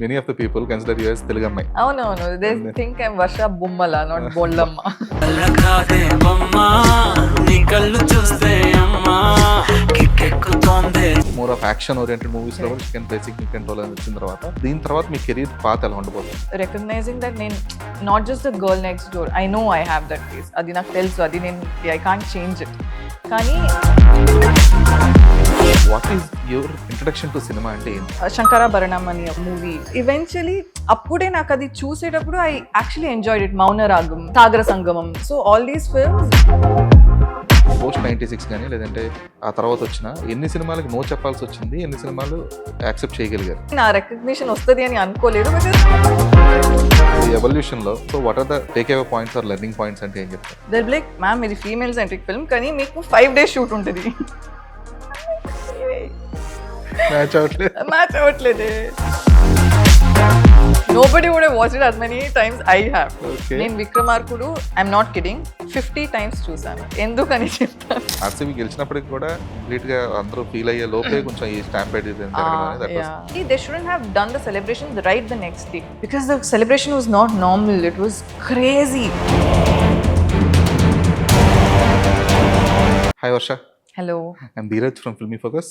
many of the people consider you as Telugu అమ్మాయి. అవునవును, they think I'm Varsha Bollamma, not Bollamma. More of action oriented movies లో కూడా chicken play significant role అని వచ్చిన తర్వాత దీని తర్వాత మీ కెరీర్ పాత్ ఎలా ఉండబోతుంది? Recognizing that నేను not just the girl next door, I know I have that face, అది నాకు తెలుసు, అది నేను I can't change it. కానీ what is your introduction to cinema అంటే ఏంటి? శంకరాభరణం అని మూవీ ఈవెన్చువలీ అప్పుడే నాకు అది చూసేటప్పుడు I actually enjoyed it. Mounaragam, సాగర సంగమం, so all these films. Post 96 కానీ లేదంటే ఆ తర్వాత వచ్చిన ఎన్ని సినిమాలకి నో చెప్పాల్సి వచ్చింది, ఎన్ని సినిమాలు యాక్సెప్ట్ చేయగలిగారు? నా రికగ్నిషన్ వస్తుంది అని అనుకోలేదు. ఈ ఎవల్యూషన్ లో so what are the take away points or learning points అంటే ఏం చెప్తారు? దర్ లైక్ మ్యామ్ ఇది ఫీమేల్ సెంట్రిక్ ఫిల్మ్ కానీ మీకు 5 days షూట్ ఉంటుంది. మ్యాచ్ అవ్వట్లేదే. Nobody would have watched it as many times I have. నేను విక్రమార్కుడు, ఐఎమ్ నాట్ కిడింగ్, 50 times చూసాను. ఎందుకని చెప్తాను, ఆర్సీబీ గెలిచినప్పటికి కూడా కంప్లీట్ గా అందరూ ఫీల్ అయ్యే లోపే కొంచెం ఈ stampede they shouldn't have done the celebration right the next day because the celebration was not normal, it was crazy. Hi Varsha. Hello. I'm Dheeraj from Filmy Focus.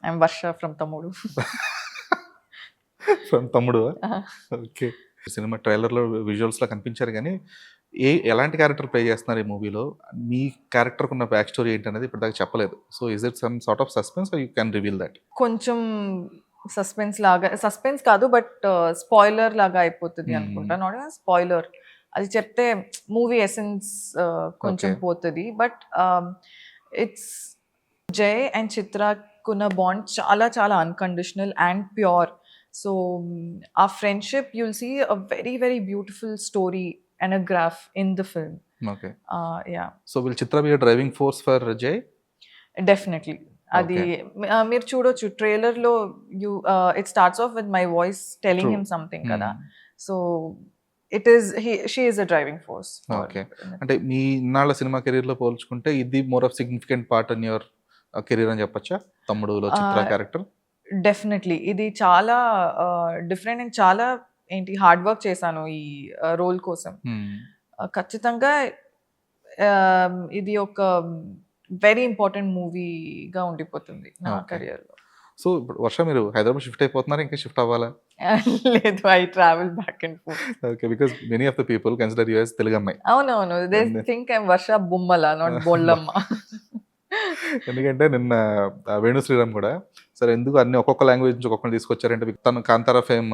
I'm Varsha from Tamudu. From తమ్ముడు. Okay, cinema ట్రైలర్లో విజువల్స్లో కనిపించారు కానీ ఎలాంటి character play చేస్తున్నారు ఈ మూవీలో? మీ క్యారెక్టర్కి ఉన్న బ్యాక్ స్టోరీ ఏంటనేది ఇప్పటిదాకా చెప్పలేదు. So is it some sort of suspense are you can reveal that? కొంచెం సస్పెన్స్ లాగా, సస్పెన్స్ కాదు బట్ స్పాయిలర్ లాగా అయిపోతుంది అనుకుంటా. నాట్ స్పాయిలర్, అది చెప్తే మూవీ ఎసెన్స్ కొంచెం పోతుంది. బట్ ఇట్స్ జయ్ అండ్ చిత్రకున్న బాండ్ చాలా చాలా unconditional and pure. So our friendship, you'll see a very very beautiful story and a graph in the film. Okay. Yeah. So will Chitra be a driving force for Jay? Definitely. Adi meer chudochu trailer lo you it starts off with my voice telling him something kada. So it is she is a driving force. Okay. అంటే మీ ఇన్నాళ్ళ cinema career లో పోల్చుకుంటే ఇది more of significant part in your career అని చెప్పొచ్చా? తమ్ముడులో చిత్ర character definitely ఇది చాలా different and చాలా ఏంటి హార్డ్ వర్క్ చేశాను ఈ రోల్ కోసం. ఖచ్చితంగా ఇది ఒక వెరీ ఇంపార్టెంట్ మూవీగా ఉండిపోతుంది నా కెరియర్లో. సో ఇప్పుడు వర్ష మీరు హైదరాబాద్ షిఫ్ట్ అయిపోతున్నారా, ఇంకా షిఫ్ట్ అవ్వాలా? లేదు, I travel back and forth. Okay, because many of the people consider you as Telugu అమ్మాయి. అవునవును, they think I am Varsha Bommala, not Bollamma. ఎందుకంటే నిన్న వేణు శ్రీరామ్ కూడా సరే ఎందుకు అన్ని ఒక్కొక్క లాంగ్వేజ్ నుంచి ఒక్కొక్కరు తీసుకొచ్చారంటే తను కాంతారా ఫేమ్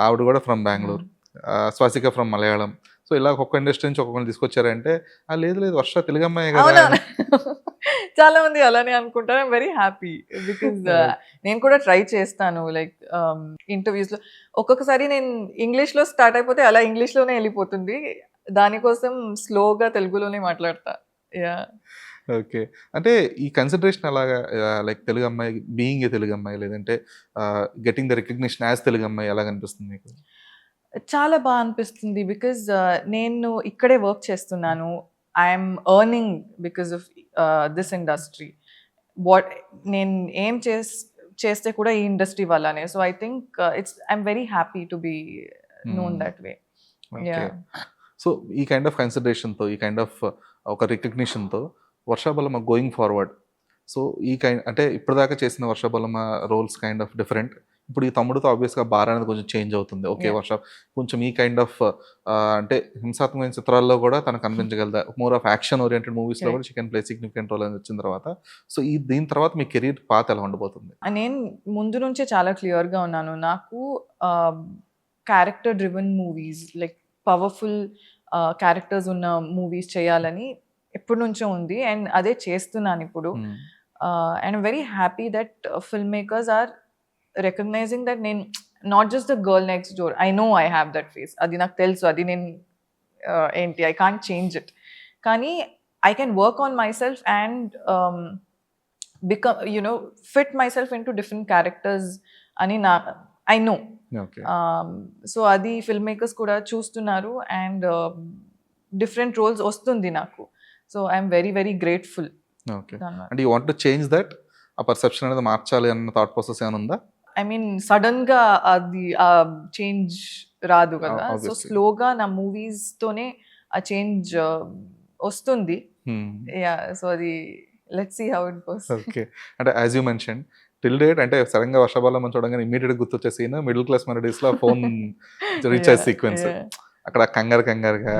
ఆవిడ కూడా from Bengaluru, Swasika from Malayalam. So ఇలా ఒక్కొక్క ఇండస్ట్రీ నుంచి ఒక్కొక్కరు తీసుకొచ్చారంటే లేదు లేదు వర్ష తెలుగు అమ్మాయి కదా. చాలా మంది అలానే అనుకుంటారు. ఐమ్ వెరీ హ్యాపీ బికాజ్ నేను కూడా ట్రై చేస్తాను. లైక్ ఇంటర్వ్యూస్ లో ఒక్కొక్కసారి నేను ఇంగ్లీష్ లో స్టార్ట్ అయిపోతే అలా ఇంగ్లీష్ లోనే వెళ్ళిపోతుంది. దానికోసం స్లోగా తెలుగులోనే మాట్లాడతా. యా. ఓకే, అంటే ఈ కన్సిడరేషన్ అలాగా లైక్ తెలుగు అమ్మాయి, బీయింగ్ ఏ తెలుగు అమ్మాయి, లేదంటే getting the recognition as Telugu అమ్మాయి ఎలా అనిపిస్తుంది మీకు? చాలా బాగా అనిపిస్తుంది బికాజ్ నేను ఇక్కడే వర్క్ చేస్తున్నాను. I'm earning because of this industry. What నేను ఏం చేస్తే కూడా ఈ ఇండస్ట్రీ వల్లనే. So I think I'm very happy to be known that way. సో ఈ కైండ్ ఆఫ్ కన్సిడరేషన్తో, ఈ కైండ్ ఆఫ్ ఒక రికగ్నిషన్తో వర్షా బొల్లమ్మ గోయింగ్ ఫార్వర్డ్, సో ఈ అంటే ఇప్పటిదాకా చేసిన Varsha Bollamma roles kind of different. ఇప్పుడు ఈ తమ్ముడితో ఆబ్వియస్గా బార్ అనేది కొంచెం చేంజ్ అవుతుంది. ఓకే, వర్ష కొంచెం ఈ కైండ్ ఆఫ్ అంటే హింసాత్మకమైన చిత్రాల్లో కూడా తనకు కనిపించగలదా? మోర్ ఆఫ్ యాక్షన్ ఓరియంటెడ్ మూవీస్లో కూడా చికెన్ ప్లే సిగ్నిఫికెంట్ రోల్ అని వచ్చిన తర్వాత సో దీని తర్వాత మీ కెరీర్ పాత్ ఎలా ఉండబోతుంది? నేను ముందు నుంచే చాలా క్లియర్గా ఉన్నాను. నాకు character driven movies, like powerful characters ఉన్న మూవీస్ చేయాలని ఎప్పటి నుంచో ఉంది అండ్ అదే చేస్తున్నాను ఇప్పుడు. And very happy that film makers are recognising that నేను not just the girl next door, I know I have that face, అది నాకు తెలుసు, అది నేను ఏంటి ఐ కాంట్ చేంజ్ ఇట్. కానీ I can work on myself and become, fit myself into different characters ani I know. Okay. So adi filmmakers kuda choostunnaru and different roles ostundi naku. So I am very very grateful. Okay. And you want to change that? A perception anedi marchali anna thought process ena unda? I mean sudden గా అది change రాదు కదా. So obviously. స్లోగా నా movies తోనే ఆ change వస్తుంది. Yeah, so అది let's see how it goes. Okay. అంటే as you mention till date అంటే సడన్గా వర్ష బొల్లమ్మ చూడగానే ఇమీడియట్ గుర్తొచ్చే సీన్ మిడిల్ క్లాస్ మెలోడీస్లో ఫోన్ రీఛార్జ్ సీక్వెన్స్. అక్కడ కంగారు కంగారుగా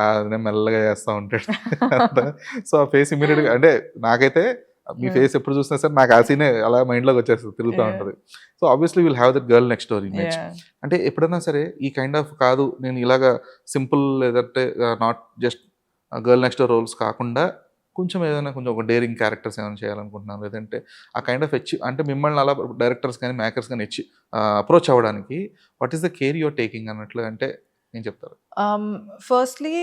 అదే మెల్లగా చేస్తూ ఉంటాడు. సో ఆ ఫేస్ ఇమీడియట్గా అంటే నాకైతే మీ ఫేస్ ఎప్పుడు చూసినా సరే నాకు ఆ సీనే అలా మైండ్లోకి వచ్చేస్తుంది, తిరుగుతూ ఉంటుంది. So obviously will have that girl next door image. అంటే ఎప్పుడైనా సరే ఈ కైండ్ ఆఫ్ కాదు నేను ఇలాగా సింపుల్ లేదంటే not just girl next door roles కాకుండా కొంచెం ఏదైనా కొంచెం ఒక డేరింగ్ క్యారెక్టర్స్ ఏమైనా చేయాలనుకుంటున్నాను, లేదంటే ఆ కైండ్ ఆఫ్ అంటే మిమ్మల్ని అలా డైరెక్టర్స్ కానీ మేకర్స్ కానీ అప్రోచ్ అవ్వడానికి what is the care your taking అన్నట్లు అంటే ఏం చెప్తారు? ఫస్ట్లీ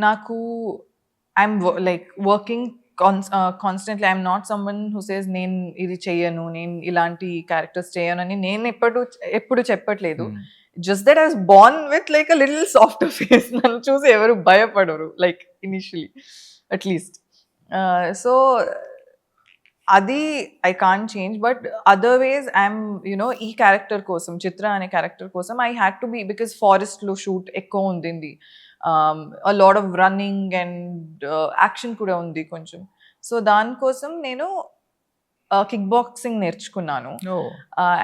నాకు I'm like working constantly. I'm not someone who says నేను ఇది చెయ్యను, నేను ఇలాంటి క్యారెక్టర్స్ చేయను అని నేను ఎప్పుడు చెప్పట్లేదు. Just that I was born with like a little soft face. నన్ను చూసి ఎవరు భయపడరు, లైక్ ఇనిషియలీ అట్లీస్ట్. సో అది I can't change. But other ways I'm ఈ క్యారెక్టర్ కోసం, చిత్ర అనే క్యారెక్టర్ కోసం I had to be, because ఫారెస్ట్లో షూట్ ఎక్కువ ఉంది, a lot of running and action కూడా ఉంది కొంచెం. సో దానికోసం నేను కిక్ బాక్సింగ్ నేర్చుకున్నాను.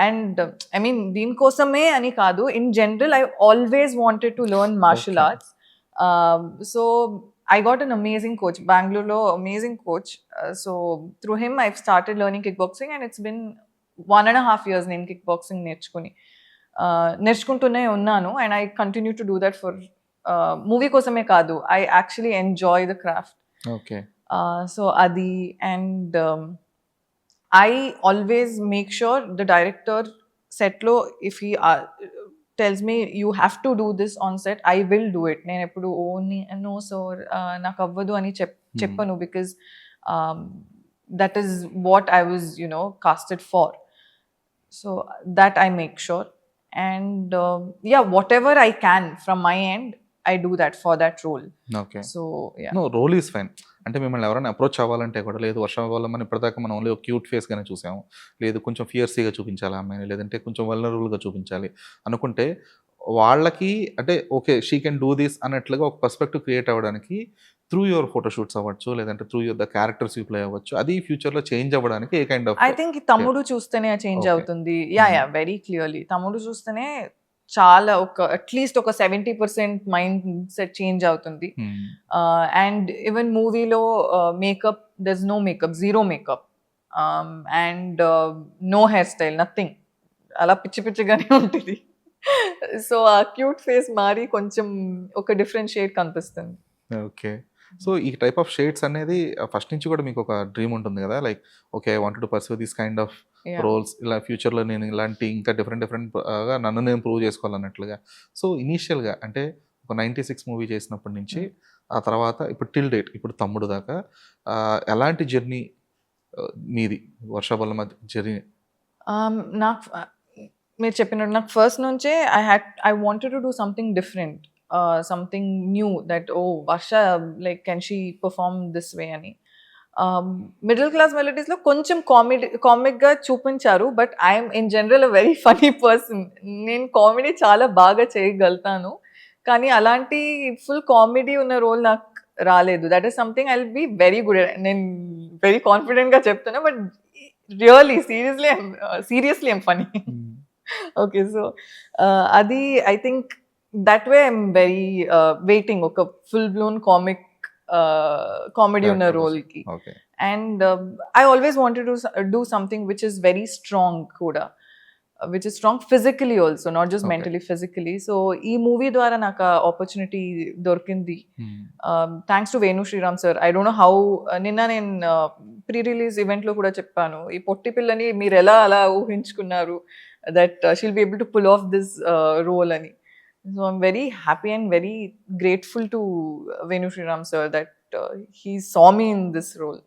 అండ్ ఐ మీన్ దీనికోసమే అని కాదు, in general I always wanted to learn martial arts. So I got an amazing coach, Bangalore amazing coach. So through him I've started learning kickboxing, and it's been 1.5 years నేను kickboxing నేర్చుకుంటూనే ఉన్నాను. And I continue to do that for movie కోసమే కాదు, I actually enjoy the craft. Okay. So adi, and I always make sure the director set lo, if he tells me you have to do this on set, I will do it. నేను ఎప్పుడు no sir నాకు అవ్వదు అని చెప్పను, because that is what I was casted for. So that I make sure, and yeah, whatever I can from my end I do that for that role. Okay. So yeah. No, role is fine. అంటే మిమ్మల్ని ఎవరైనా approach అవ్వాలంటే కూడా, లేదు వర్ష బొల్లమ్మని ఇప్పటిదాకా మనం only ఒక cute ఫేస్గానే చూసాము, లేదు కొంచెం ఫియర్సీగా చూపించాలి అమ్మాయిని, లేదంటే కొంచెం వల్నరబుల్గా చూపించాలి అనుకుంటే వాళ్ళకి అంటే okay she can do this అన్నట్లుగా ఒక పర్స్పెక్టివ్ క్రియేట్ అవ్వడానికి త్రూ యువర్ ఫోటోషూట్స్ అవ్వచ్చు, లేదంటే through your the characters you play అవ్వచ్చు, అది ఫ్యూచర్లో చేంజ్ అవ్వడానికి ఏ కైండ్ ఆఫ్ I think తమ్ముడు చూస్తేనే చేంజ్ అవుతుంది. యా వెరీ క్లియర్లీ తమ్ముడు చూస్తేనే చాలా అట్లీస్ట్ ఒక 70% మైండ్ సెట్ చేంజ్ అవుతుంది. అండ్ ఈవెన్ మూవీలో makeup, there's no makeup, zero makeup, and no hair style, nothing, అలా పిచ్చి పిచ్చిగానే ఉంటుంది. సో ఆ క్యూట్ ఫేస్ మారి కొంచెం ఒక డిఫరెంట్ షేడ్ కనిపిస్తుంది. ఓకే. సో ఈ టైప్ ఆఫ్ షేడ్స్ అనేది ఫస్ట్ నుంచి కూడా మీకు ఒక డ్రీమ్ ఉంటుంది కదా, like okay I wanted to pursue this kind of roles, ఇలా ఫ్యూచర్లో నేను ఇలాంటి ఇంకా డిఫరెంట్గా నన్ను నేను ప్రూవ్ చేసుకోవాలన్నట్లుగా. సో ఇనీషియల్గా అంటే ఒక 96 మూవీ చేసినప్పటి నుంచి ఆ తర్వాత ఇప్పుడు టిల్ డేట్, ఇప్పుడు తమ్ముడు దాకా ఎలాంటి జర్నీ మీది, వర్ష బొల్లమ్మ జర్నీ? నాకు మీరు చెప్పినట్టు నాకు ఫస్ట్ నుంచే I wanted to do something different, something new, that Varsha, like can she perform this way ani. Middle class melodies lo koncham comic ga చూపించారు, but I am in general a very funny person. నేను comedy చాలా బాగా చేయగలుగుతాను, కానీ అలాంటి full comedy ఉన్న role నాకు రాలేదు. That is something I will be very good at. నేను వెరీ కాన్ఫిడెంట్గా చెప్తున్నా, but really seriously I'm funny. Okay, so అది I think that way I'm very waiting oka full blown comedy on a role ki. Okay. And I always wanted to do something which is very strong kuda, which is strong physically also, not just mentally, physically. So ee movie dwara naka opportunity dorkindi. Thanks to Venu Sriram sir. I don't know how ninna nen pre-release event lo kuda cheppanu, ee potti pillani meer ela ala uhinchukunnaru that she'll be able to pull off this role ani. So I'm very happy and very grateful to Venu Sriram sir that he saw me in this role.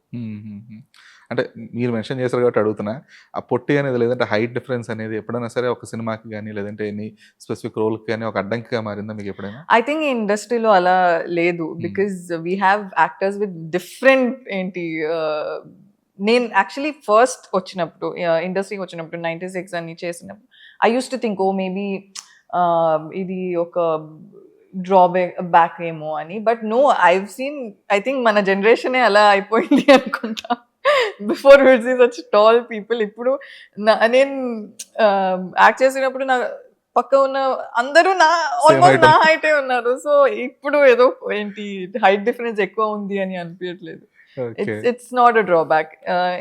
అంటే మీరు mention చేశారు కాబట్టి అడుగుతున్నా, ఆ పొట్టి అనేది లేదంటే height difference అనేది ఎప్పుడైనా సరే ఒక సినిమాకి కానీ లేదంటే ఎనీ స్పెసిఫిక్ రోల్కి కానీ ఒక అడ్డంకిగా మారిందా మీకు ఎప్పుడైనా? ఐ థింక్ ఈ ఇండస్ట్రీలో అలా లేదు, because we have actors with different నేను యాక్చువల్లీ ఫస్ట్ వచ్చినప్పుడు ఇండస్ట్రీకి వచ్చినప్పుడు 96 అని చేసినప్పుడు I use to think oh maybe ఇది ఒక బ్యాక్ ఏమో అని, but no, I've seen, I think మన జనరేషనే అలా అయిపోయింది అనుకుంటా. Before will see such tall people. ఇప్పుడు నేను యాక్ట్ చేసినప్పుడు నా పక్క ఉన్న అందరూ ఆల్మోస్ట్ height నా హైటే ఉన్నారు. సో ఇప్పుడు ఏదో ఏంటి హైట్ డిఫరెన్స్ ఎక్కువ ఉంది అని అనిపించట్లేదు. Okay. It's not a drawback.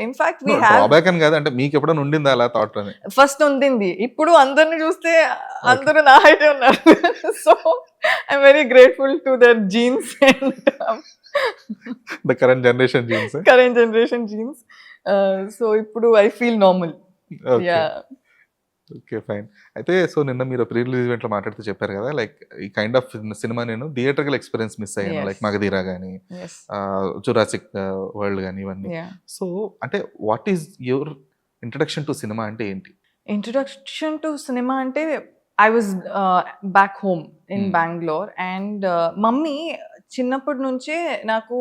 In fact, we have drawback అని కాదు, అంటే మీకు ఎప్పుడైనా ఉండిందా అలా థాట్ అని? ఫస్ట్ ఉండింది. ఇప్పుడు అందరిని చూస్తే అందరూ నా హైటే ఉన్నారు. So I'm very grateful to their genes and the current generation genes. Current generation genes. So ఇప్పుడు I feel normal. Okay. Yeah. Okay, fine. అయితే సో నిన్న మీరు ప్రీ రిలీజ్ ఈవెంట్లో మాట్లాడుతూ చెప్పారు కదా, లైక్ ఈ కైండ్ ఆఫ్ సినిమా నేను థియేటర్కల్ ఎక్స్పీరియన్స్ మిస్ అయ్యాను, Yes. లైక్ మగధీరా కానీ Yes. జురాసిక్ వరల్డ్ కానీ ఇవన్నీ. Yeah. సో అంటే what is your introduction to cinema అంటే ఏంటి? ఇంట్రడక్షన్ టు సినిమా అంటే I was back home in Bengaluru and mummy చిన్నప్పటి నుంచే నాకు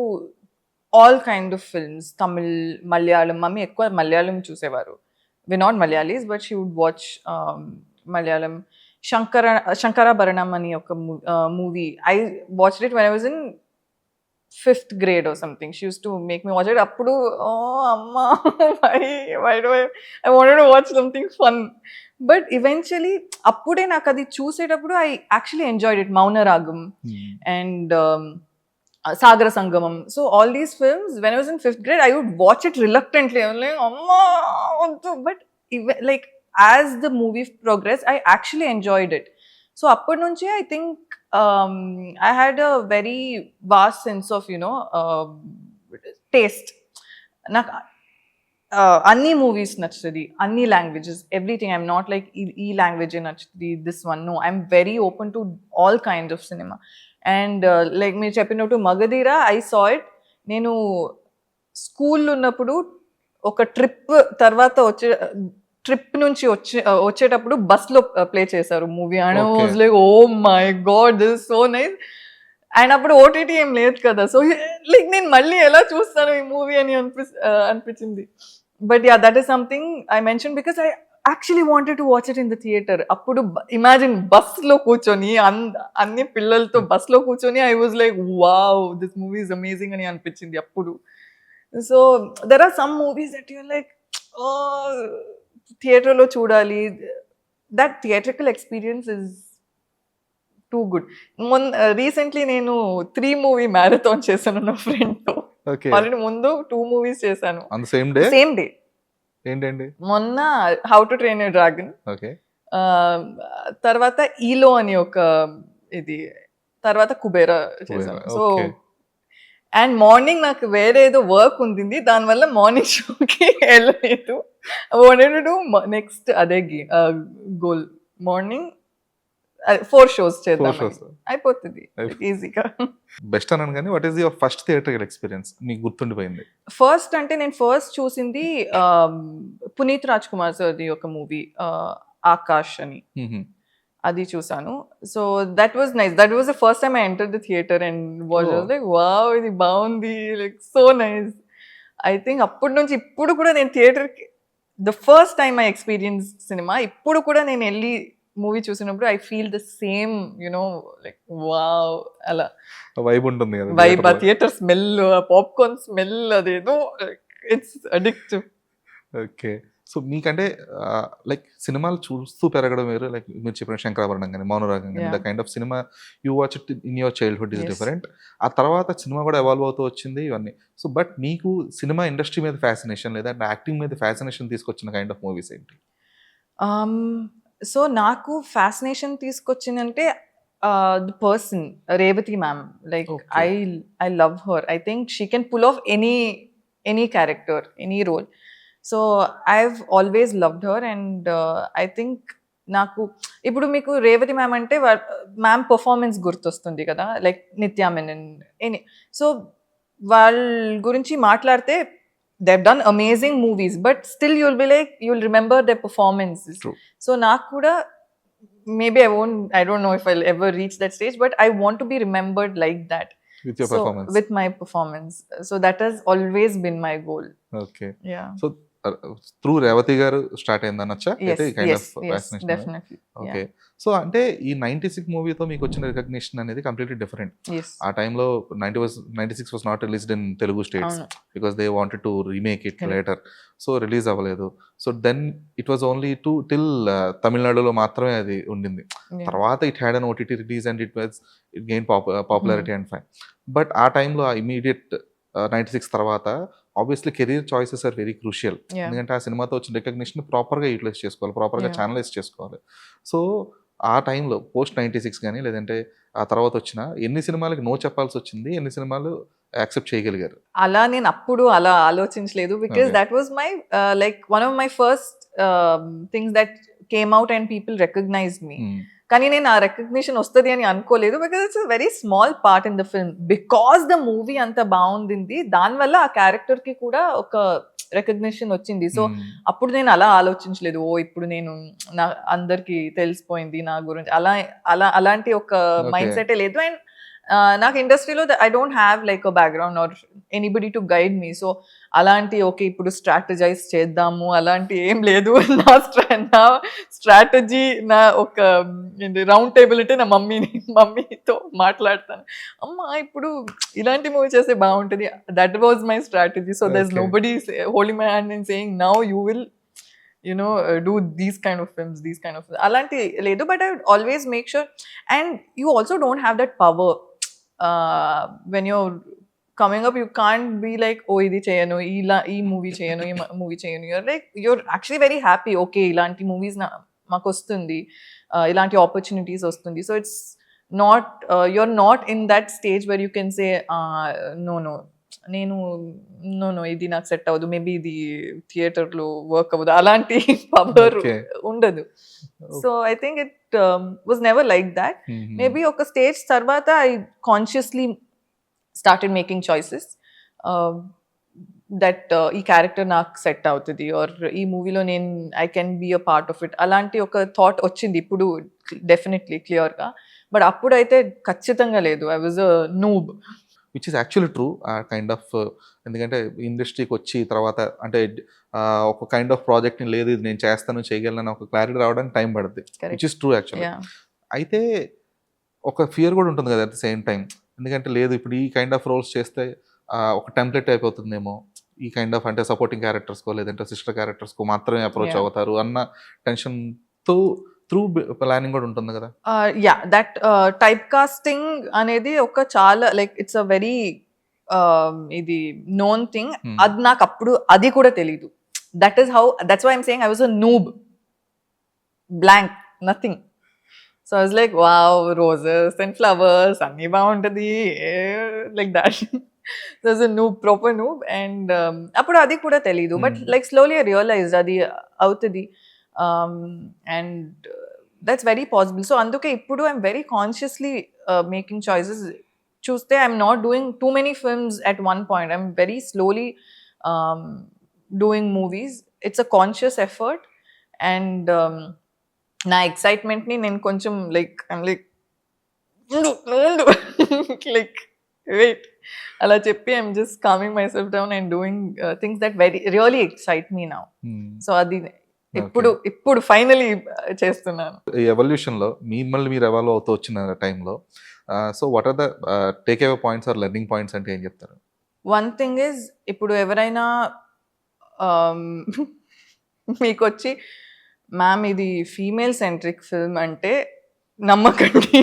all kind of films, Tamil, Malayalam, mummy ఎక్కువ మలయాళం చూసేవారు. We're not Malayalis, but she would watch Malayalam. Shankarabharanam ani oka movie. I watched it when I was in 5th grade or something. She used to make me watch it. Appudu, oh amma, why do I wanted to watch something fun. But eventually, appude నాకు అది చూసేటప్పుడు I actually enjoyed it. Mauna Ragam and Sagara Sangamam. So all these films, when I was in 5th grade, I would watch it reluctantly. I was like, amma, but like as the movie progressed, I actually enjoyed it. So appadi nunchi I think I had a very vast sense of, taste. Nak అన్ని movies నచ్చుతుంది, అన్ని languages, everything. I'm not like ఈ language నచ్చుతుంది, this one. No, I'm very open to all kinds of cinema. And like మీరు చెప్పినట్టు మగధీరా, I saw it. నేను స్కూల్లో ఉన్నప్పుడు ఒక ట్రిప్ తర్వాత ట్రిప్ నుంచి వచ్చేటప్పుడు బస్లో ప్లే చేశారు movie. And I was like, oh my god, this is so nice. And అప్పుడు ఓటీటీ ఏం లేదు కదా, సో లైక్ నేను మళ్ళీ ఎలా చూస్తాను ఈ మూవీ అని అనిపించింది. But yeah, that is something I mention because I actually wanted to watch it in the theatre. అప్పుడు ఇమాజిన్ బస్లో కూర్చొని అన్ని పిల్లలతో బస్లో కూర్చొని I was like, wow, this movie is amazing అని అనిపించింది అప్పుడు. So there are some movies that you like, థియేటర్లో చూడాలి. That theatrical experience is too good. Recently నేను 3 మూవీ మ్యారథాన్ చేశాను నా ఫ్రెండ్తో. ఆల్రెడీ ముందు 2 మూవీస్ చేశాను సేమ్ డే. ఏంటండి? మొన్న how to train a dragon, తర్వాత ఈలో అని ఒక ఇది, తర్వాత కుబేరా చేశాను. సో అండ్ మార్నింగ్ నాకు వేరే ఏదో వర్క్ ఉంది, దానివల్ల మార్నింగ్ షోకి వెళ్ళలేదు. వాంటెడ్ టు డూ నెక్స్ట్ అదే గోల్, మార్నింగ్ 4 షోస్ చేద్దాం, అయిపోతుంది ఈజీగా. బెస్ట్ అన్నాను కానీ what is your first theatre experience మీకు గుర్తుండిపోయింది? ఫస్ట్ అంటే నేను ఫస్ట్ చూసింది పునీత్ రాజ్ కుమార్ సార్ది ఒక మూవీ ఆకాష్ అని, అది చూసాను. So that was nice. That was the first time I enter the theatre and was like, wow, ఇది బాగుంది, like so nice. I think అప్పటి నుంచి ఇప్పుడు కూడా నేను థియేటర్కి the first time I experience cinema, ఇప్పుడు కూడా నేను వెళ్ళి మూవీ చూసినప్పుడు I feel the same, like wow, అలా వైబ్ ఉంటుంది కదా, వైబ్, ఆ థియేటర్ స్మెల్, ఆ పాప్కార్న్ స్మెల్, అదేదో ఇట్స్ అడిక్టివ్. ఓకే. సో మీకంటే లైక్ సినిమాలు చూస్తూ పెరగడం వేరు, లైక్ మీరు చెప్పిన శంకరాభరణం కానీ మౌనరాగం కానీ, the kind of cinema you watch it in your childhood is different. ఆ తర్వాత సినిమా కూడా ఎవాల్వ్ అవుతూ వచ్చింది ఇవన్నీ. సో బట్ మీకు సినిమా ఇండస్ట్రీ మీద ఫ్యాసినేషన్ లేదా యాక్టింగ్ మీద ఫ్యాసినేషన్ తీసుకొచ్చిన కైండ్ ఆఫ్ మూవీస్ ఏంటి? సో నాకు ఫ్యాసినేషన్ తీసుకొచ్చిందంటే the person Revathi ma'am. Like I love her. I think she can pull off any character, any role. So I have always loved her and I think నాకు ఇప్పుడు మీకు Revathi ma'am అంటే ma'am performance గుర్తొస్తుంది కదా, like నిత్యా Menon, any. So వాళ్ళ గురించి మాట్లాడితే they've done amazing movies, but still you'll remember their performances. True. So నాకు కూడా maybe I don't know if I'll ever reach that stage, but I want to be remembered like that. With your So performance. with my performance, so that has always been my goal. Okay. Yeah. So through Revathi గారు start అయిందనొచ్చా? Yes, అయితే ఈ kind of yes, fascination. definitely. Okay. Yeah. So అంటే ఈ 96 మూవీతో మీకు వచ్చిన recognition అనేది completely different. Yes. ఆ టైంలో 96 was not released in Telugu states అవును. Because they wanted to remake it Correct. Later. So release అవ్వలేదు. So then it was only till తమిళనాడులో మాత్రమే అది ఉండింది. Yeah. తర్వాత it had an OTT release and it gain popularity and fine. But ఆ టైంలో ఆ ఇమీడియట్ 96 తర్వాత obviously career choices are very crucial. Yeah. ఎందుకంటే ఆ సినిమాతో వచ్చిన రికగ్నిషన్ ప్రాపర్గా యూటిలైజ్ చేసుకోవాలి, ప్రాపర్గా Yeah. ఛానలైజ్ చేసుకోవాలి. సో ఆ టైంలో పోస్ట్ 96 కానీ లేదంటే ఆ తర్వాత వచ్చిన ఎన్ని సినిమాలకి నో చెప్పాల్సి వచ్చింది, ఎన్ని సినిమాలు యాక్సెప్ట్ చేయగలిగారు? అలా నేను అప్పుడు అలా ఆలోచించలేదు because Okay. That was my like one of my first things that came out and people recognized me. కానీ నేను ఆ రికగ్నిషన్ వస్తుంది అని అనుకోలేదు because it's a very small part in the film. Because the movie అంత బాగుంది, దానివల్ల ఆ క్యారెక్టర్ కి కూడా ఒక రికగ్నిషన్ వచ్చింది. సో అప్పుడు నేను అలా ఆలోచించలేదు, ఓ ఇప్పుడు నేను నా అందరికి తెలిసిపోయింది నా గురించి, అలాంటి ఒక మైండ్ సెటే లేదు. అండ్ నాకు ఇండస్ట్రీలో I don't have like a background or anybody to guide me. So అలాంటి ఓకే ఇప్పుడు స్ట్రాటజైజ్ చేద్దాము అలాంటి ఏం లేదు. నా స్ట్రాటజీ నా ఒక రౌండ్ టేబుల్ అంటే నా మమ్మీతో మాట్లాడతాను, అమ్మ ఇప్పుడు ఇలాంటి మూవీ చేస్తే బాగుంటుంది, that was my strategy. So there is nobody holding my hand and saying now you will do these kind of films, alanti ledu. But I would always make sure, and you also don't have that power when you're coming up. You can't be like, oh idi cheyanu ee movie cheyanu. You're actually very happy, okay ilanti movies maku ostundi, ilanti opportunities ostundi. So it's not you're not in that stage where you can say no ఇది నాకు set అవ్వదు, maybe ఇది theatre లో work అవ్వదు, అలాంటి power ఉండదు. So I think it was never like that. Maybe ఒక stage తర్వాత I consciously started making choices that ఈ క్యారెక్టర్ నాకు సెట్ అవుతుంది, ఆర్ ఈ మూవీలో నేను I can be a part of it. అలాంటి ఒక థాట్ వచ్చింది ఇప్పుడు డెఫినెట్లీ క్లియర్గా. బట్ అప్పుడైతే ఖచ్చితంగా లేదు. I was a noob. Which is actually true. ఆ కైండ్ ఆఫ్ ఎందుకంటే ఇండస్ట్రీకి వచ్చి తర్వాత అంటే ఒక కైండ్ ఆఫ్ ప్రాజెక్ట్ని లేదు ఇది నేను చేస్తాను చేయగలను ఒక క్లారిటీ రావడానికి టైం పడుతుంది, విచ్ ఇస్ ట్రూ యాక్చువల్లీ. అయితే ఒక ఫియర్ కూడా ఉంటుంది కదా అట్ ద సేమ్ టైం. ఎందుకంటే లేదు ఇప్పుడు ఈ కైండ్ ఆఫ్ రోల్స్ చేస్తే ఒక టెంప్లెట్ అయిపోతుందేమో, ఈ కైండ్ ఆఫ్ అంటే సపోర్టింగ్ క్యారెక్టర్స్కో లేదంటే సిస్టర్ క్యారెక్టర్స్కో మాత్రమే అప్రోచ్ అవుతారు అన్న టెన్షన్తో త్రూ ప్లానింగ్ కూడా ఉంటుంది కదా. యా, దట్ టైప్ కాస్టింగ్ అనేది ఒక చాలా లైక్ ఇట్స్ అ వెరీ ఇది నోన్ థింగ్. అది నాకు అప్పుడు అది కూడా తెలీదు. That is how, that's why I'm saying I was a noob, blank, nothing. So I was like wow, roses and flowers అన్నీ బాగుంటుంది like that. So I was a noob, proper noob. And అప్పుడు అది కూడా తెలీదు. But like slowly I realized అది అవుతుంది. And that's very possible. So anduke ippudu I'm very consciously making choices. Chuste I'm not doing too many films at one point. I'm very slowly doing movies. It's a conscious effort. And na excitement ni nen koncham like I'm like like wait ala cheppi I'm just calming myself down and doing things that really excite me now. So adi ఇప్పుడు finally చేస్తున్నాను. ఈ ఎవల్యూషన్లో మిమ్మల్ని మీరు evolve అవుతూ వచ్చిన టైంలో so what are the take away points or learning points అంటే ఏం చెప్తారు? వన్ థింగ్ ఇస్, ఇప్పుడు ఎవరైనా మీకు వచ్చి మ్యామ్ ఇది ఫీమేల్ సెంట్రిక్ ఫిల్మ్ అంటే నమ్మకండి.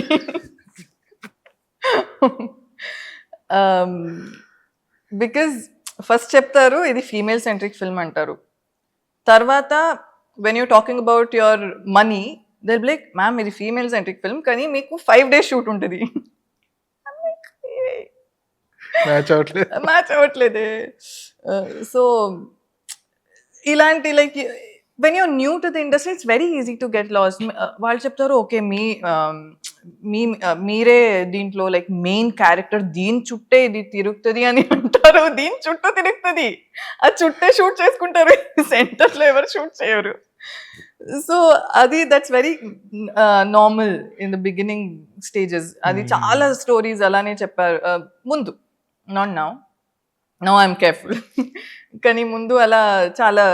బికాజ్ ఫస్ట్ చెప్తారు ఇది ఫీమేల్ సెంట్రిక్ ఫిల్మ్ అంటారు, తర్వాత when you're talking about your money they'll be like ma'am ఇది ఫీమేల్ సెంట్రిక్ ఫిల్మ్ కానీ మీకు 5 days షూట్ ఉంటుంది. మ్యాచ్ అవ్వట్లేదే. సో ఇలాంటి like when you're new to the industry it's very easy to get lost. వాళ్ళు చెప్తారు okay మీరే దీంట్లో like main character దీని చుట్టే ఇది తిరుగుతుంది అని అంటారు. దీని చుట్టూ తిరుగుతుంది, ఆ చుట్టే షూట్ చేసుకుంటారు, సెంటర్లో ఎవరు షూట్ చేయరు. సో అది that's very normal in the beginning stages. అది చాలా స్టోరీస్ అలానే చెప్పారు ముందు, నాట్ నౌ ఐఎమ్ కేర్ఫుల్. కానీ ముందు అలా చాలా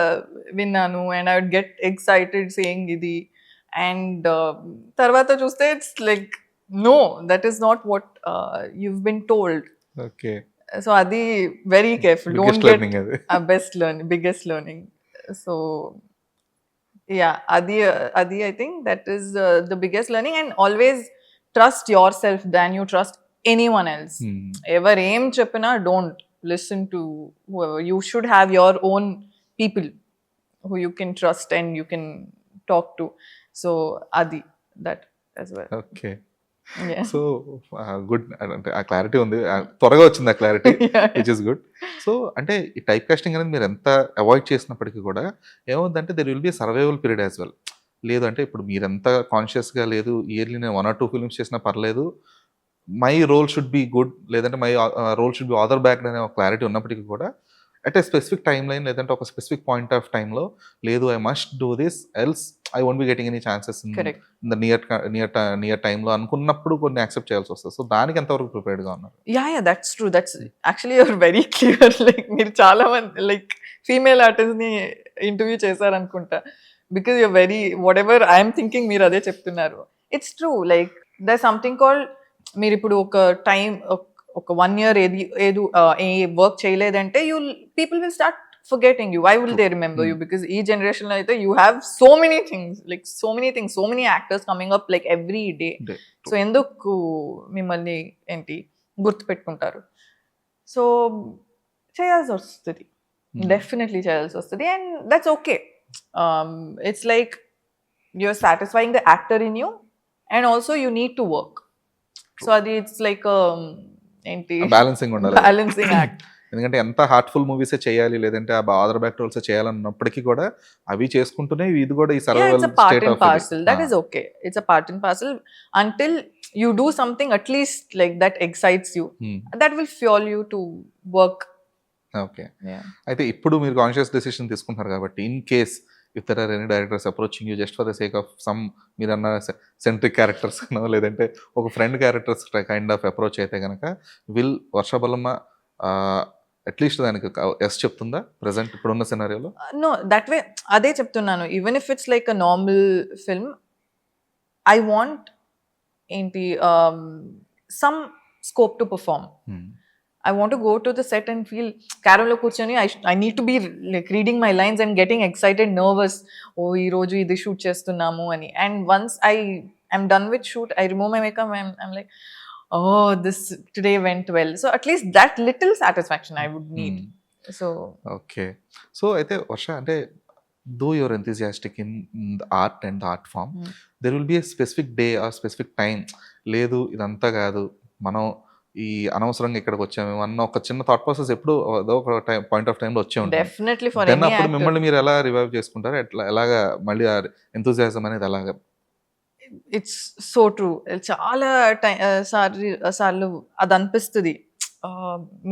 విన్నాను and I would get excited saying ఇది, అండ్ తర్వాత చూస్తే it's like no, that is not what you've been told. Okay. So అది very careful, don't get biggest learning. So yeah, adi I think that is the biggest learning, and always trust yourself than you trust anyone else. Ever aim cheppina, don't listen to whoever. You should have your own people who you can trust and you can talk to. So adi, that as well. Okay. Yeah. So good, అంటే ఆ clarity ఉంది, త్వరగా వచ్చింది ఆ clarity, which is good. So అంటే ఈ type casting అనేది మీరు ఎంత అవాయిడ్ చేసినప్పటికీ కూడా ఏమవుతుందంటే there will be survival period as well. లేదు అంటే ఇప్పుడు మీరు ఎంత కాన్షియస్గా లేదు, ఇయర్లీ నేను 1 or 2 ఫిల్మ్స్ చేసినా పర్లేదు, my role should be good, లేదంటే my role should be author backed అనే ఒక క్లారిటీ ఉన్నప్పటికీ కూడా at a specific timeline లేదంటే ఒక స్పెసిఫిక్ పాయింట్ ఆఫ్ టైంలో లేదు, I must do this else I won't be getting any chances in the near టైంలో అనుకున్నప్పుడు కొన్ని యాక్సెప్ట్ చేయాల్సి వస్తుంది. సో దానికి ఎంతవరకు ప్రిపేర్డ్గా ఉన్నారు? Yeah, that's true. That's actually you're very clear. Like మీరు చాలా మంది లైక్ ఫీమేల్ ఆర్టిస్ట్ని ఇంటర్వ్యూ చేశారనుకుంటా, because you're very whatever I'm thinking మీరు అదే చెప్తున్నారు. It's true. Like there something called, మీరు ఇప్పుడు ఒక టైం ఒక 1 year ఏ వర్క్ చేయలేదంటే people will start forgetting you. Why will they remember you? Because ee generation lo aithe you have so many things, so many actors coming up like every day. So enduku mimmalni enti gurtu pettukuntaru. So cheyalsi vastadi, definitely cheyalsi vastadi, and that's okay. It's like you're satisfying the actor in you, and also you need to work. So adi it's like enti balancing act. ఎందుకంటే ఎంత heartful మూవీసే చేయాలి, లేదంటే ఆ other back roles చేయాలన్నప్పటికీ కూడా అవి చేసుకుంటూనే ఇది కూడా ఈ survival state of parcel. That is okay, it's a part and parcel until you do something at least like that excites you, that will fuel you to work. Okay. అయితే ఇప్పుడు మీరు conscious decision తీసుకుంటారు కాబట్టి in case if there are any directors approaching you just for the sake of some మీరు అన్న centric characters అనో లేదంటే ఒక friend characters kind of approach అయితే కనుక విల్ వర్ష బొల్లమ్మ అట్లీస్ట్ దానికి ఎస్ చెప్తుందా ప్రెసెంట్ ఇప్పుడున్న సినారియోలో? నో, దట్ వే అదే చెప్తున్నాను. Even if it's like a normal film, I want ఏంటి some scope to perform. I want to go to the set and feel Carol కూర్చొని I need to be like reading my lines and getting excited, nervous. Oh, ee roju idi shoot చేస్తున్నాము అని. And once I am done with shoot, I remove my makeup and I'm like, oh, this today went well. So at least that little satisfaction I would need. So okay. So అయితే వర్ష, అంటే though you're enthusiastic in the art and the art form, there will be a specific day or specific time, లేదు ఇదంతా కాదు మనం ఈ అనవసరంగా ఇక్కడికి వచ్చాము అన్న ఒక చిన్న థాట్ ప్రాసెస్ ఎప్పుడు ఒక పాయింట్ ఆఫ్ టైంలో వచ్చే ఉంటుంది. డెఫినెట్లీ ఫర్ ఎనీ యాక్టర్ మిమ్మల్ని మీరు ఎలా రివైవ్ చేసుకుంటారు, ఎలాగా మళ్ళీ ఆ ఎంతూజియాజం అనేది ఎలాగా? It's so true. చాలా సార్లు అది అనిపిస్తుంది,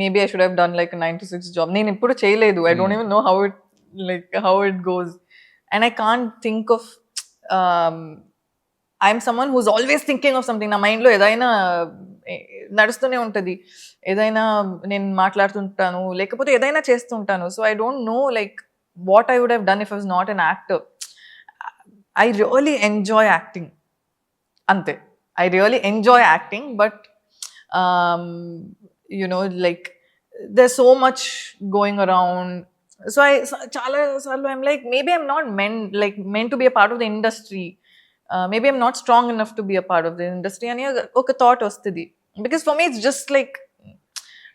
maybe I should have done like 9 to 6 job. నేను ఇప్పుడు చేయలేదు. I don't even know how it goes, and I can't think of I'm someone who's always thinking of something. నా మైండ్లో ఏదైనా నడుస్తూనే ఉంటుంది, ఏదైనా నేను మాట్లాడుతుంటాను లేకపోతే ఏదైనా చేస్తుంటాను. So I don't know like what I would have done if I was not an actor. I really enjoy acting, అంతే. I really enjoy acting, but like there's so much going around. So చాలా సార్లు I'm like, maybe I'm not meant to be a part of the industry. Maybe I'm not strong enough to be a part of the industry అని ఒక thought వస్తుంది. Because for me it's just like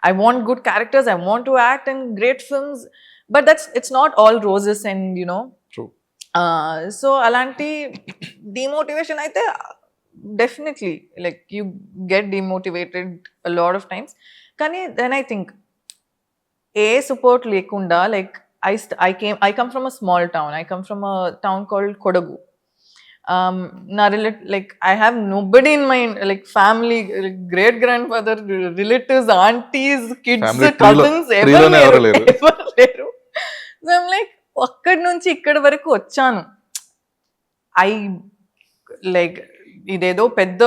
I want good characters, I want to act in great films, but it's not all roses and True. So alanti demotivation aithe definitely like you get demotivated a lot of times. Kani then I think support lekunda, like I come from a small town. I come from a town called Kodagu. Like I have nobody in my like family, like great grandfather, relatives, aunties, kids, family cousins, ever leru. So I'm like, అక్కడి నుంచి ఇక్కడి వరకు వచ్చాను. I like ఇదేదో పెద్ద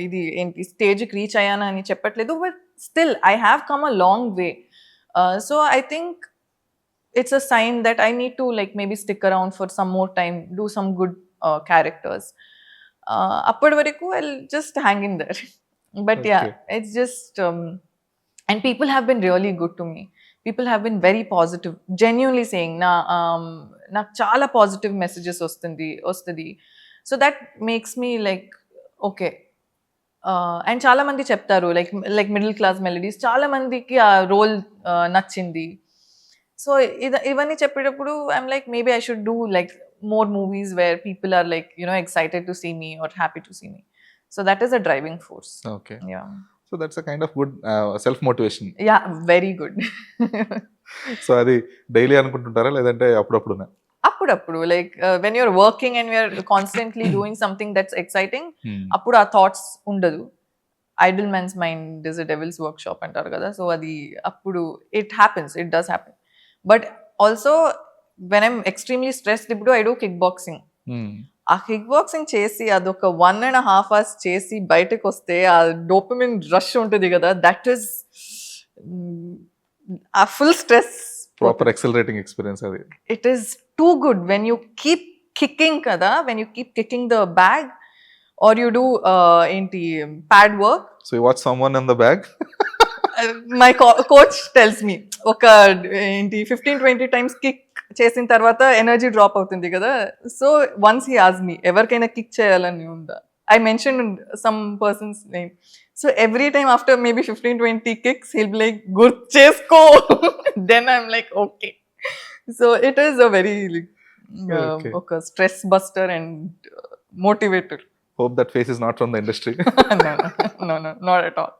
ఇది ఏంటి స్టేజ్కి రీచ్ అయ్యాను అని చెప్పట్లేదు, but still I have come a long way. So I think it's a sign that I need to like maybe stick around for some more time, do some good characters. Appadi varaku I'll just hang in there. But yeah, Okay. it's just and people have been really good to me. People have been very positive, genuinely saying నాకు చాలా positive messages వస్తుంది. So that makes me like okay. And చాలా మంది చెప్తారు like middle class melodies, చాలా మందికి ఆ role నచ్చింది. సో ఇవన్నీ చెప్పేటప్పుడు I'm like maybe I should do like more movies where people are like, you know, excited to see me or happy to see me. So that is a driving force. Okay. Yeah. So that's a kind of good self motivation. Yeah, very good. So అది daily అనుకుంటుంటారా లేదంటే అప్పుడప్పుడునా? అప్పుడప్పుడు like when you're working and you're constantly doing something that's exciting, అప్పుడు ఆ thoughts ఉండదు. Idle man's mind is a devil's workshop అంటారు కదా. So అది అప్పుడు it happens, it does happen. But also when I'm extremely stressed, ఇప్పుడు I do kick boxing. ఆ kick boxing చేసి అదొక 1.5 hours చేసి బయటకు వస్తే ఆ డోపమిన్ రష్ ఉంటుంది కదా, దట్ ఈస్ ఆ full stress. Proper accelerating experience అది. It is too good when you keep kicking కదా, when you keep kicking the bag or you do ఏంటి pad work. So you watch someone in the bag. My coach tells me ఒక ఏంటి 15-20 times kick చేసిన తర్వాత energy drop అవుతుంది కదా. So once he asked me ఎవరికైనా kick చేయాలని ఉందా, I mention some person's name. So every time after maybe 15-20 kicks he'll be like గుర్తు చేసుకో. Then I'm like okay. So it is a very ఒక stress buster and motivator. Hope that face is not from the industry. No, not at all.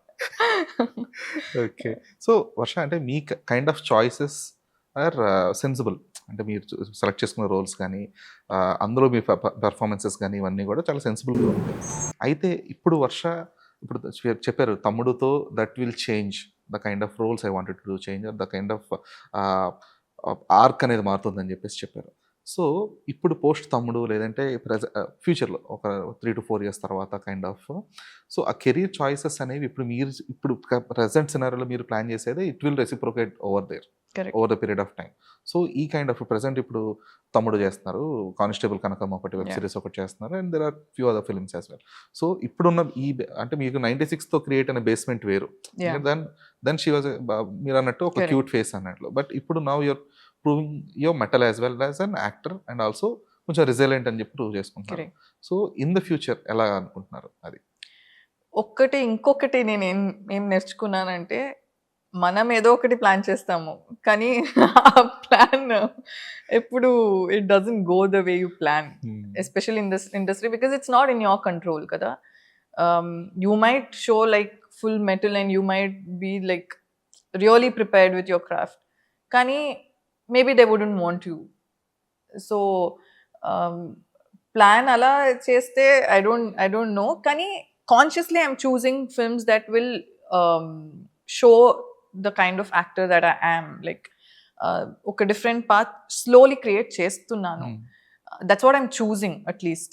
Okay. So Varsha, అంటే మీ kind of choices are sensible. అంటే మీరు select చేసుకున్న roles కానీ అందులో మీ performances కానీ ఇవన్నీ కూడా చాలా సెన్సిబుల్గా ఉంటాయి. అయితే ఇప్పుడు వర్ష ఇప్పుడు చెప్పారు తమ్ముడుతో that will change the kind of roles I wanted to do change, or the kind of arc అనేది మారుతుందని చెప్పేసి చెప్పారు. సో ఇప్పుడు పోస్ట్ తమ్ముడు లేదంటే ఫ్యూచర్లో ఒక 3 to 4 years తర్వాత కైండ్ ఆఫ్, సో ఆ కెరీర్ చాయిసెస్ అనేవి ఇప్పుడు ప్రజెంట్ సినారియోలో మీరు ప్లాన్ చేసేది it will reciprocate over there over the period of time. So ఈ కైండ్ ఆఫ్ ప్రజెంట్ ఇప్పుడు తమ్ముడు చేస్తున్నారు, కానిస్టేబుల్ కనకమ్మ ఒకటి వెబ్ సిరీస్ ఒకటి చేస్తున్నారు, and there are few other films as well. So ఇప్పుడున్న ఈ అంటే మీకు 96తో క్రియేట్ అయిన బేస్మెంట్ వేరు, దెన్ షీ వాజ్ మీరు అన్నట్టు ఒక క్యూట్ ఫేస్ అన్నట్లు. బట్ ఇప్పుడు now you're proving your mettle as well as an actor and also కొంచెం రిజైలెంట్ అని చెప్పి ప్రూవ్ చేసుకుంటున్నారు. సో ఇన్ ద ఫ్యూచర్ ఎలా అనుకుంటున్నారు? అది ఇంకొకటి నేను ఏం నేర్చుకున్నానంటే, మనం ఏదో ఒకటి ప్లాన్ చేస్తాము కానీ ఆ ప్లాన్ ఎప్పుడు it doesn't go the way you plan, especially in this industry, because it's not in your control కదా. You might show like full metal and you might be like really prepared with your craft, కానీ maybe they wouldn't want you. So plan ala cheste I don't know, kani consciously I'm choosing films that will show the kind of actor that I am, like oka different path slowly create chestunnanu. That's what I'm choosing at least.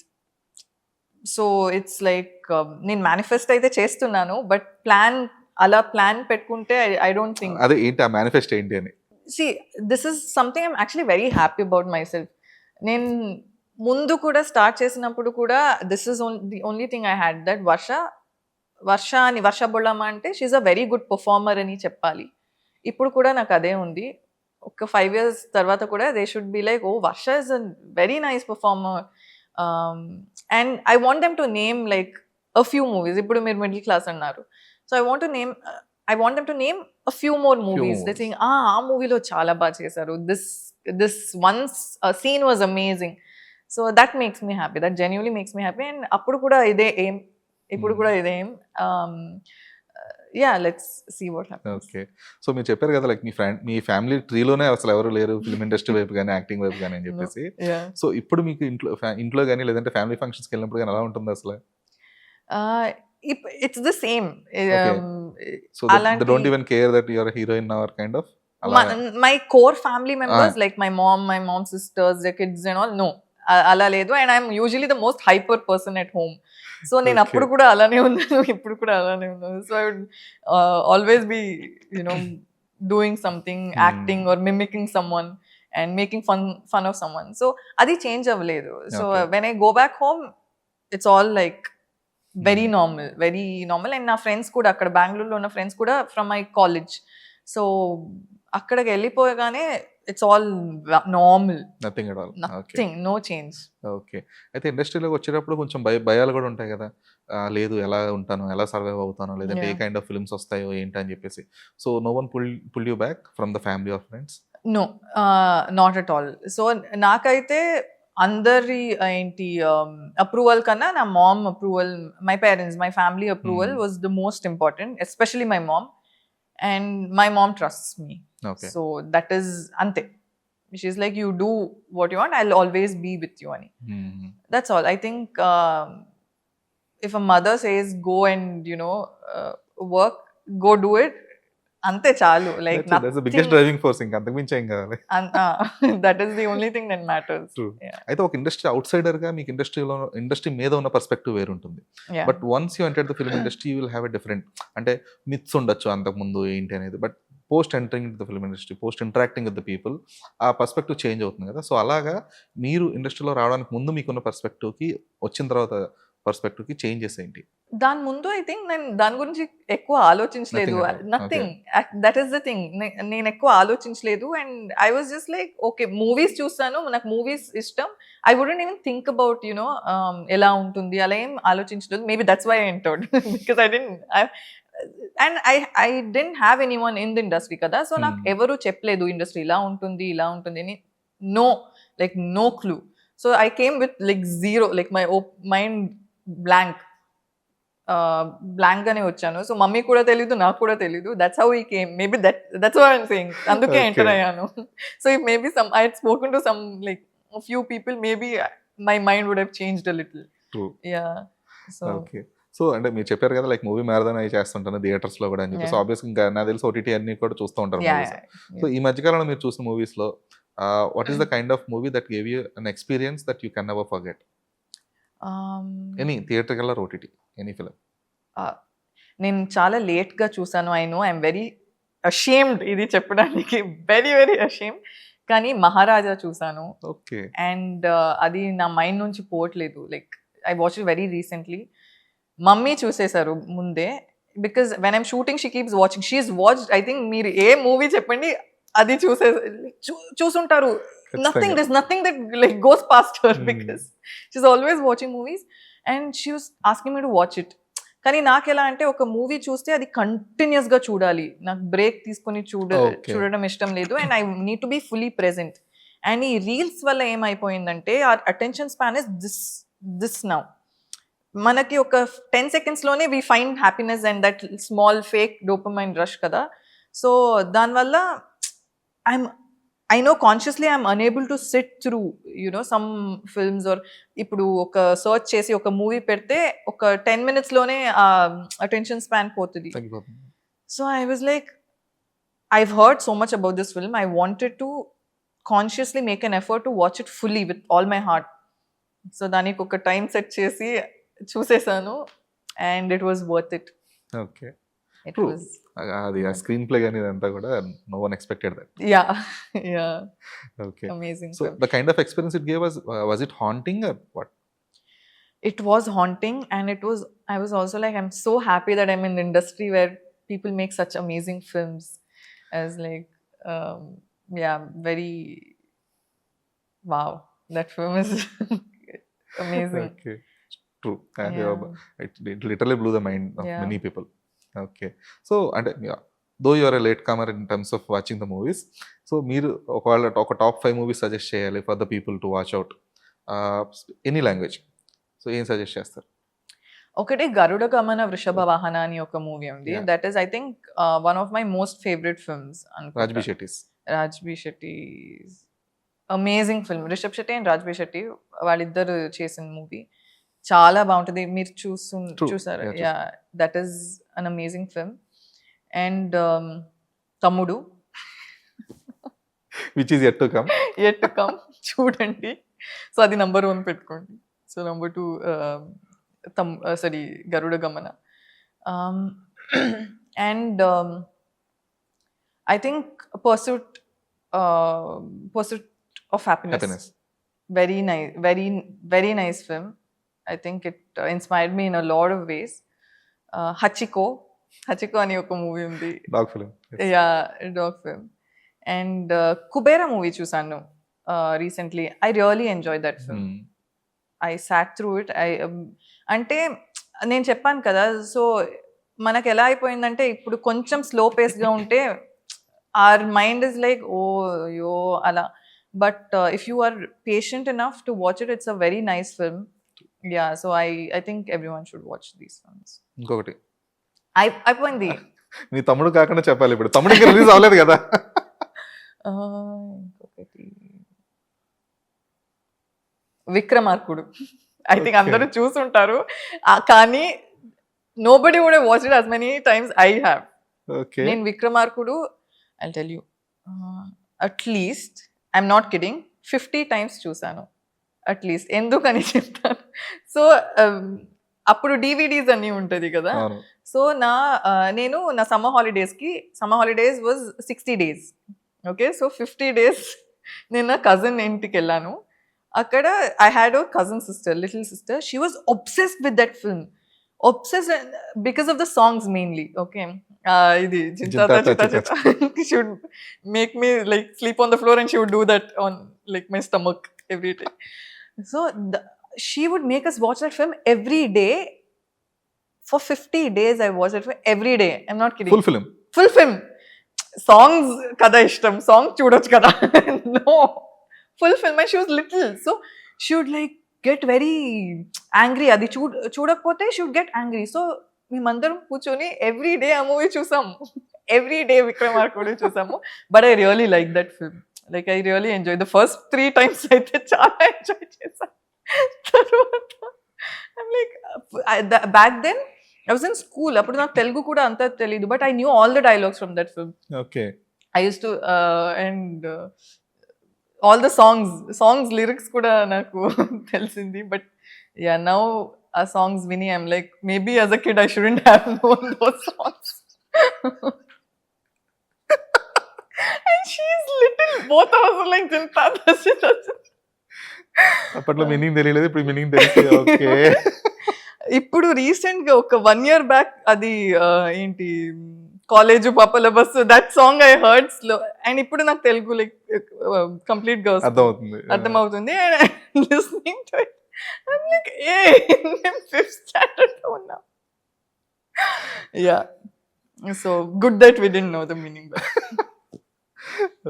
So it's like nen manifest aithe chestunnanu, but plan pettukunte I don't think. ade enti aa manifest enti ani. See, this is something I'm actually very happy about myself. నేను ముందు కూడా start చేసినప్పుడు కూడా this is the only thing I had, that Varsha Bollamma అంటే she's a very good performer అని చెప్పాలి. ఇప్పుడు కూడా నాకు అదే ఉంది. ఒక 5 years తర్వాత కూడా they should be like, oh Varsha is a very nice performer. And I want them to name like a few movies. ఇప్పుడు మీరు మిడిల్ క్లాస్ అన్నారు, so I want them to name a few more movies. They think aa movie lo chaala baa chesaru, this one scene was amazing. So that makes me happy, that genuinely makes me happy. And appudu kuda ide aim, ippudu kuda ide aim. Yeah, let's see what happens. Okay, so మీరు చెప్పారు కదా like మీ family ట్రీలోనే అసలు ఎవరు లేరు film industry వైపు కానీ acting వైపు కానీ అని చెప్పేసి. సో ఇప్పుడు మీకు ఇంట్లో కానీ లేదంటే ఫ్యామిలీ ఫంక్షన్స్కి వెళ్ళినప్పుడు కానీ ఎలా ఉంటుంది అసలు? It's the same. So they don't even care that you're a heroine now, or kind of? My core family members, like my mom's sisters, their kids and all, no. అలా లేదు. And I'm usually the most hyper person at home. So నేను Okay. అప్పుడు కూడా అలానే ఉన్నాను, ఇప్పుడు కూడా అలానే ఉన్నాను. So I would always be you know doing something, acting or mimicking someone and making fun of someone. So అది చేంజ్ అవ్వలేదు. So Okay. When I go back home it's all like very normal. And నా friends కూడా అక్కడ బెంగళూరులో ఉన్న friends కూడా from my college. So అక్కడికి వెళ్ళిపోయగానే it's all normal, nothing at all. Okay. Nothing, no change. Okay. అయితే ఇండస్ట్రీలోకి వచ్చేటప్పుడు కొంచెం భయాలు కూడా ఉంటాయి కదా! లేదు ఎలా ఉంటాను, ఎలా సర్వైవ్ అవుతానో, లేదంటే ఏ Yeah. కైండ్ ఆఫ్ ఫిల్మ్స్ వస్తాయో ఏంటి అని చెప్పేసి. So no one pull you back from the family or friends? No, not at all. So నాకైతే అందరి ఏంటి అప్రూవల్ కన్నా నా mom approval, my parents, my family approval was the most important, especially my mom. And my mom trusts me. Okay. So that is అంతే. She's like, you do what you want, I will always be with you అని. That's all. I think if a mother says go and work, go do it. Ante chalu. Like That's the biggest nothing. driving force. ఇంకా అంతకు మించి ఏం కావాలి. That is the only thing that matters. True. Yeah. అయితే ఒక industry అవుట్సైడర్ గా మీకు industry మీద ఉన్న పర్స్పెక్టివ్ వేరు ఉంటుంది. Yeah. But once you enter the film industry you will have a different, అంటే మిత్స్ ఉండొచ్చు అంతకు ముందు ఏంటి అనేది, but post entering the film industry, post interacting with the people, ఆ పర్స్పెక్టివ్ చేంజ్ అవుతుంది కదా. సో అలాగా మీరు ఇండస్ట్రీలో రావడానికి ముందు మీకున్న పర్స్పెక్టివ్కి వచ్చిన తర్వాత పర్స్పెక్టివ్కి చేంజెస్ ఏంటి? దాని ముందు ఐ థింక్ నేను దాని గురించి ఎక్కువ ఆలోచించలేదు. Nothing at all. Nothing. That is the thing. నేను ఎక్కువ ఆలోచించలేదు. And I was just like okay, movies చూస్తాను, నాకు మూవీస్ ఇష్టం. I wouldn't even think about ఎలా ఉంటుంది అలా ఏం ఆలోచించలేదు. Maybe that's why I entered because and I didn't have any one in the industry కదా. సో నాకు ఎవరు చెప్పలేదు ఇండస్ట్రీ ఇలా ఉంటుంది అని. No clue. So I came with like zero, like my mind blank గానే వచ్చాను. సో మమ్మీ కూడా తెలీదు, నాకు కూడా తెలీదు. That's how I came. Maybe that's what I'm saying. అందుకే ఎంటర్ అయ్యాను. So if maybe I had spoken to some like few people, maybe my mind would have changed a little. True. Yeah. So okay. So అంటే మీరు చెప్పారు కదా like movie marathon అవి చేస్తుంటాను theatres లో కూడా అని చెప్పేసి. Yeah. ఆబ్వియస్గా ఇంకా నాకు తెలిసి ఓటీటీ అన్ని కూడా చూస్తూ ఉంటారు యా. మూవీస్. సో ఈ మధ్యకాలంలో మీరు చూసిన మూవీస్ లో what is the kind of movie that gave you an experience that you can never forget? Any theatre are OTT, any film. నేను చాలా లేట్గా చూసాను. I know I'm very ashamed ఇది చెప్పడానికి, వెరీ అషేమ్డ్. కానీ మహారాజా చూసాను. ఓకే. అండ్ అది నా మైండ్ నుంచి పోవట్లేదు. Like I watch it very recently. Mummy చూసేశారు ముందే, because when I'm shooting she keeps watching. She is watched, I think మీరు ఏ మూవీ చెప్పండి అది చూసుంటారు. Nothing, there's nothing that like goes past her because she's always watching movies and she was asking me to watch it. కానీ నాకు ఎలా అంటే ఒక మూవీ చూస్తే అది కంటిన్యూస్ గా చూడాలి, నాకు బ్రేక్ తీసుకొని చూడడం ఇష్టం లేదు. And I need to be fully present. And ఈ రీల్స్ వల్ల ఏమైపోయిందంటే our attention span is this now. మనకి ఒక 10 seconds లోనే we find happiness and that small fake dopamine rush కదా. సో దానివల్ల I know consciously I'm unable to sit through some films, or ఇప్పుడు ఒక సర్చ్ చేసి ఒక మూవీ పెడితే ఒక 10 minutes లోనే అటెన్షన్ స్పాన్ పోతుంది. So I was like, I've heard so much about this film. I wanted to consciously make an effort to watch it fully with all my heart. So దానికి ఒక time set చేసి చూసేసాను and it was worth it. Okay. It True. was, అది ఆ screen play కానీ ఇదంతా కూడా no one expected that. yeah okay. amazing. So the kind of experience it gave us, was it haunting or what? It was haunting, and I was also like, I'm so happy that I'm in the industry where people make such amazing films. As like very wow, that film is amazing. Okay. True. And Yeah. it literally blew the mind of Yeah. many people. Okay. So and though you are a late comer in terms of watching the movies, so మీరు ఒకవేళ ఒక top 5 movies suggest చేయాలి for the people to watch out, any language, so ఏం suggest చేస్తారు? ఒకటి గరుడ గమన వృషభ వాహన అని ఒక మూవీ ఉంది. Yeah. That is I think one of my most favourite films. Raj B Shetty's. Raj B Shetty amazing film. Rishab Shetty and Raj B Shetty వాళ్ళిద్దరు చేసిన మూవీ చాలా బాగుంటుంది. మీరు చూసారు? Yeah, yeah, that is an amazing film. And Thammudu which is yet to come. yet to come చూడండి. సో అది number 1 పెట్టుకోండి. సో number 2 sorry Garuda Gamana. And I think pursuit pursuit of happiness. Happiness. Very nice, very nice film. I think it inspired me in a lot of ways. Hachiko అని ఒక movie ఉంది. Dog film. Yeah, dog film. And Kuberaa movie చూసాను recently. I really enjoy that film. I sat through it. అంటే నేను చెప్పాను కదా, so మనకు ఎలా అయిపోయిందంటే ఇప్పుడు కొంచెం స్లో పేస్గా ఉంటే our mind is like oh yo అలా. But if you are patient enough to watch it, it's a very nice film. Yeah, so I think every one should watch these films. ఇంకొకటి అయిపోయింది. మీ తమ్ముడు కాకుండా చెప్పాలి ఇప్పుడు. తమ్ముడు ఇంకా రిలీజ్ అవ్వలేదు కదా. ఇంకొకటి విక్రమార్కుడు. ఐ థింక్ అందరూ చూసుంటారు, కానీ nobody would have watched it as many times I have. Okay. నేను Vikramarkudu I'll tell you, at least I'm not kidding, 50 times చూసాను అట్లీస్ట్. ఎందుకని చెప్తాను. సో అప్పుడు DVDs అన్నీ ఉంటుంది కదా. సో నేను నా summer holidays was 60 days. Okay, so 50 days నేను నా కజిన్ ఇంటికి వెళ్ళాను. అక్కడ I had a cousin sister, little sister. She was obsessed with that film. Obsessed because of the songs mainly. Okay, ఇది చింతా she would make me like sleep on the floor and she would do that on like my stomach every day. So she would make us watch that film every day for 50 days. I watched it every day. I'm not kidding. Full film. Songs kada ishtam, song chudochu kada. No, full film. And she was little, so she would like get very angry. అది చూడకపోతే she would get angry. So మేమందరం కూర్చొని every day ఆ movie చూసాము. Every day Vikramarkudu చూసాము. But I really like that film. Like I really enjoy. The first 3 times అయితే చాలా enjoy చేశాను. తర్వాత like back then I was in school. అప్పుడు నాకు తెలుగు కూడా అంత తెలీదు, but I knew all the dialogues from that film. Okay. I used to and all the songs lyrics కూడా నాకు తెలిసింది. బట్ yeah, now songs విని I'm like, maybe as a kid I shouldn't have known those songs. And she's little, both of us are like చింతా దశ. అప్పట్లో meaning తెలియలేదు, ఇప్పుడు meaning తెలిసి. Okay. ఇప్పుడు రీసెంట్ గా ఒక 1 year బ్యాక్ అది ఏంటి కాలేజ్ పాపల bus, that song I heard slow. And ఇప్పుడు నాకు తెలుగు లైక్ కంప్లీట్ గా అర్థమవుతుంది. And listening to it I'm like, hey, I'm 5th standard now. Yeah, so good that we didn't know the meaning.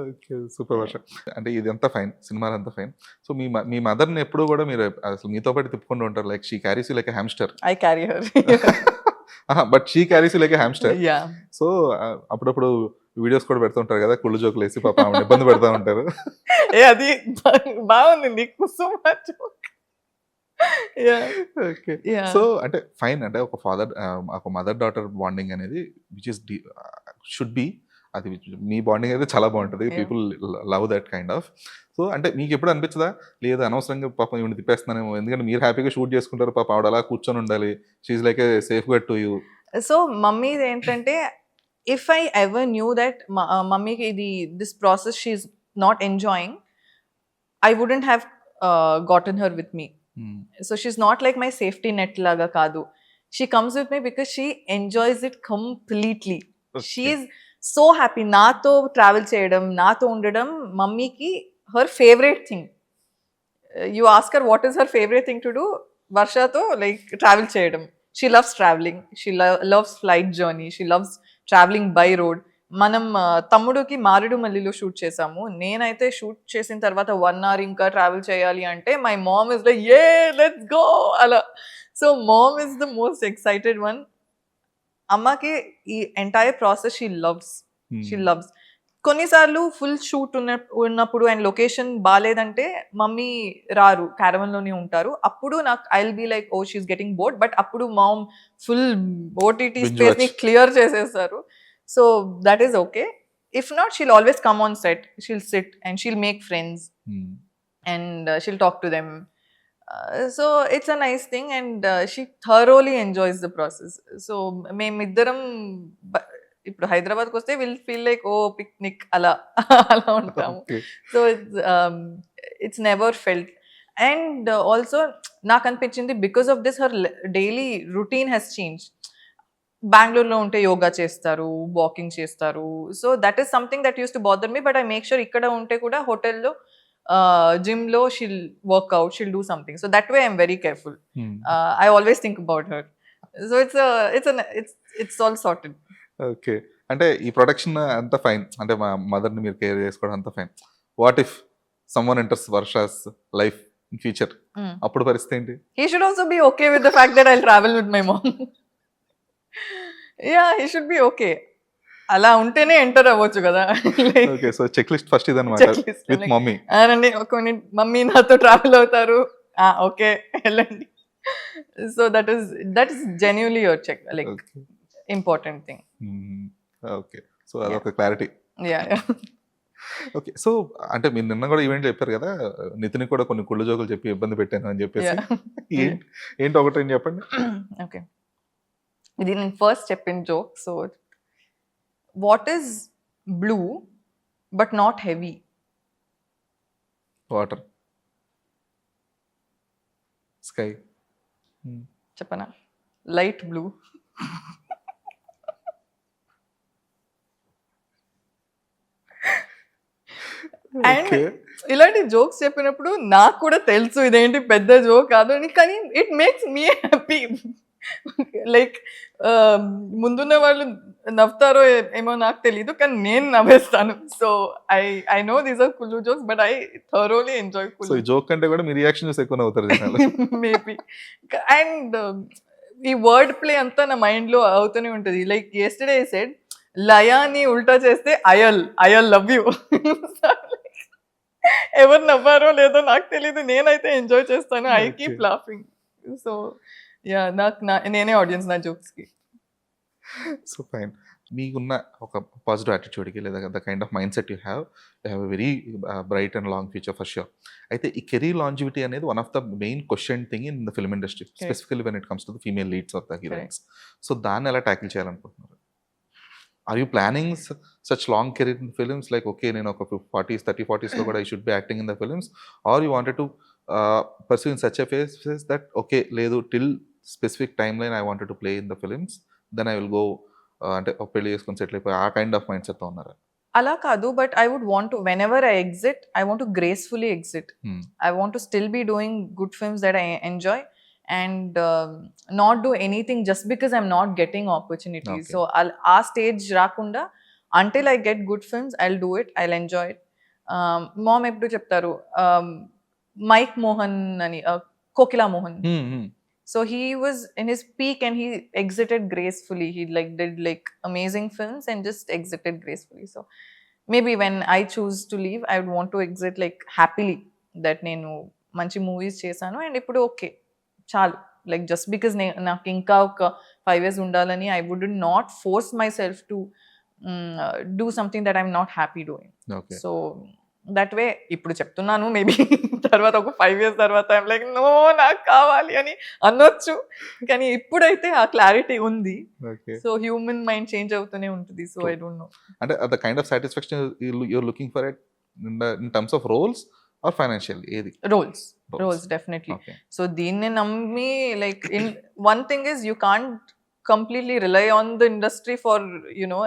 Okay, super Varsha. అంటే ఇది అంతా fine, సినిమాలు అంతా fine. So మీ మదర్ని ఎప్పుడు కూడా మీరు అసలు మీతో పాటు తిప్పుకుంటూ ఉంటారు. Like she carries you like a hamster. I carry her. But she carries you like a hamster. Yeah. So అప్పుడప్పుడు వీడియోస్ కూడా పెడుతుంటారు కదా, కుళ్ళు జోకులు వేసి పాప ఆమె ఇబ్బంది పెడతా ఉంటారు. అది బాగుంది నీకు సో మచ్. ఓకే. సో అంటే ఫైన్, అంటే ఒక మదర్ డాటర్ బాండింగ్ అనేది విచ్ ఇస్ షుడ్ బి, అది మీ బాండింగ్ అయితే చాలా బాగుంటుంది. People love that kind of. So అంటే మీకు ఎప్పుడు అనిపించదా, లేదు అనవసరంగా పాపం ఇవి తిప్పేస్తున్నానేమో, ఎందుకంటే మీరు హ్యాపీగా షూట్ చేసుకుంటారు, పాప ఆవిడ అలా కూర్చొని ఉండాలి, she's like a safeguard to you. So mummy ఏంటంటే, if I ever knew that మమ్మీకి this process she is not enjoying, I wouldn't have gotten her with me. So she's not like my safety net laga kaadu. She comes with me because she enjoys it completely. Okay. She is so happy. Nato travel cheyadam, nato undadam mummy ki her favorite thing. You ask her what is her favorite thing to do, Varsha to like travel cheyadam. She loves traveling. She loves flight journey. She loves traveling by road. మనం తమ్ముడుకి మారేడుమల్లిలో shoot చేసాము. నేనైతే shoot చేసిన తర్వాత 1 hour ఇంకా travel చేయాలి అంటే my mom is like, hey let's go అలా. So mom is the most excited one. అమ్మకి ఈ ఎంటైర్ ప్రాసెస్ షీ లవ్స్. కొన్నిసార్లు ఫుల్ షూట్ ఉన్నప్పుడు అండ్ లొకేషన్ బాగాలేదంటే మమ్మీ రారు, క్యారవన్లోనే ఉంటారు. అప్పుడు నాకు I will be like, oh she's getting bored. But అప్పుడు మామ్ ఫుల్ ఓటీటీ స్పేస్ని క్లియర్ చేసేస్తారు. So that is okay. If not, she'll always come on set. She'll sit and she'll make friends. and she'll talk to them. So it's a nice thing, and she thoroughly enjoys the process. So మేమిద్దరం ఇప్పుడు హైదరాబాద్కి వస్తే will feel like ఓ picnic అలా అలా ఉంటాము. Okay. So it's never felt. And also నాకు అనిపించింది because of this her daily routine has change. బెంగళూరులో ఉంటే యోగా చేస్తారు, వాకింగ్ చేస్తారు. So that is something that use to bother me. But I make sure ఇక్కడ ఉంటే కూడా హోటల్లో జిమ్లో she'll workout, she'll do something. So that way I'm very careful. I always think about her. So it's all sorted. Okay. అంటే ఈ production అంతా fine, అంటే మా మదర్ని మీరు కేర్ చేసుకోవడం అంతా fine. What if someone enters Varsha's life in future, అప్పుడు పరిస్థితి ఏంటి? He should also be okay with the fact that I'll travel with my mom. Yeah, he should be okay. అలా ఉంటేనే ఎంటర్ అవ్వచ్చు కదా. Okay. So checklist first ఇదన్నమాట with mummy. అవునండి, ఒక మినిట్ మమ్మీ నాతో ట్రావెల్ అవుతారు, ఓకే వెళ్ళండి. So that is genuinely your check, like important thing. Okay. So అదొక క్లారిటీ. యా. ఓకే. సో అంటే మీరు నిన్న కూడా ఈవెంట్ చెప్పారు కదా, నితిన్ కూడా కొన్ని కుళ్ళు జోకులు చెప్పి ఇబ్బంది పెట్టాను అని చెప్పేసి. ఏంటి ఒకటి చెప్పండి. ఓకే, ఇది నేను ఫస్ట్ చెప్పిన joke. So what is blue but not heavy? Water. Sky. చెప్పనా? Light blue. అండ్ ఇలాంటి జోక్స్ చెప్పినప్పుడు నాకు కూడా తెలుసు ఇదేంటి పెద్ద జోక్ కాదు అని, కానీ it makes me happy. Like ముందున్న వాళ్ళు నవ్వుతారో ఏమో నాకు తెలీదు, కానీ నేను నవ్వేస్తాను. So I know these are కుల్లు jokes, but I thoroughly enjoy కుల్లు. సో ఈ జోక్ కంటే కూడా మీ రియాక్షన్ చూసి ఎక్కువ నవ్వుతారు జనాలు. మేబీ. అండ్ ఈ వర్డ్ ప్లే అంతా నా మైండ్లో అవుతూనే ఉంటుంది. లైక్ ఎస్టర్డే ఐ సెడ్ లయాని ఉల్టా చేస్తే ఐ లవ్ యూ. ఎవరు నవ్వారో లేదో నాకు తెలీదు, నేనైతే ఎంజాయ్ చేస్తాను. I keep laughing. So yeah, నేనే ఆడియన్స్ నా జోక్స్కి. So fine. మీకున్న ఒక పాజిటివ్ యాటిట్యూడ్కి లేదా the kind of mindset you have a very bright and long future for sure. అయితే ఈ కెరీర్ లాంజివిటీ అనేది one of the main question thing in the film industry, specifically when it comes to the female leads of the heroines. So దాన్ని ఎలా tackle చేయాలనుకుంటున్నారు? Are you planning such long career in films, like okay నేను ఒక 40s 30-40s లో కూడా I should be acting in the films, or you wanted to pursue in such a phase that okay లేదు till specific timeline I wanted to play in the films, then I will go అంటే పెళ్లి చేసుకొని settle అయిపోయి ఆ kind of mind సెట్తో ఉన్నారా? అలా కాదు, but I would want to, whenever I exit I want to gracefully exit. I want to still be doing good films that I enjoy and not do anything just because I'm not getting opportunities. Okay. So our stage rakunda until I get good films, I'll do it, I'll enjoy it. Mom eppudu cheptaru Mike Mohan ani Kokila Mohan. So he was in his peak and he exited gracefully. He like did like amazing films and just exited gracefully. So maybe when I choose to leave, I would want to exit like happily, that nenu manchi movies chesanu and ippudu okay చాలు. Like just because నాకు ఇంకా ఒక 5 years ఉండాలని I would not force myself to do something that I'm not happy doing. So that way ఇప్పుడు చెప్తున్నాను, maybe తర్వాత ఒక 5 years తర్వాత ఐఎమ్ లైక్ నో నాకు కావాలి అని అనొచ్చు, కానీ ఇప్పుడైతే ఆ క్లారిటీ ఉంది. సో హ్యూమన్ మైండ్ చేంజ్ అవుతూనే ఉంటుంది. సో ఐ డోంట్ నో, అంటే the kind of satisfaction you're looking for it in terms of roles or financially, ఏది? roles definitely. Okay. So దీన్ని నమ్మి, like in one thing is you can't completely rely on the industry for, you know,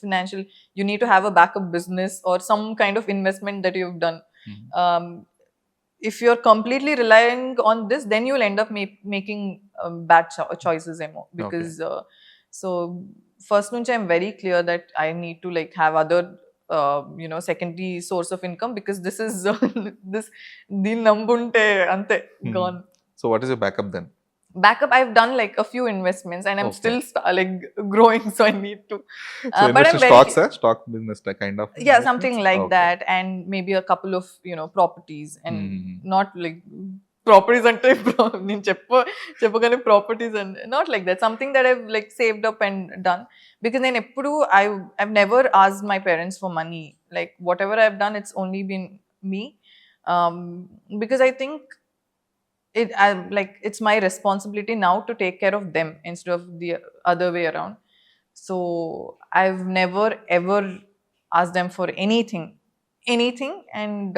financial. You need to have a backup business or some kind of investment that you've done. If you're completely relying on this, then you'll end up making bad choices emo, because so first nunchi I'm very clear that I need to like have other you know, secondary source of income, because this is this din nambunte ante gone. So what is your backup then? Backup, I've done like a few investments and I'm still like growing, so I need to but I'm stocks, stock business kind of, yeah, something like that, and maybe a couple of, you know, properties, and not like properties అంటే నేను చెప్పగానే properties and not like that, something that I've like saved up and done. Because నేను ఎప్పుడు I've never asked my parents for money. Like whatever I've done, it's only been me. Because I think like it's my responsibility now to take care of them instead of the other way around. So I've never ever asked them for anything, and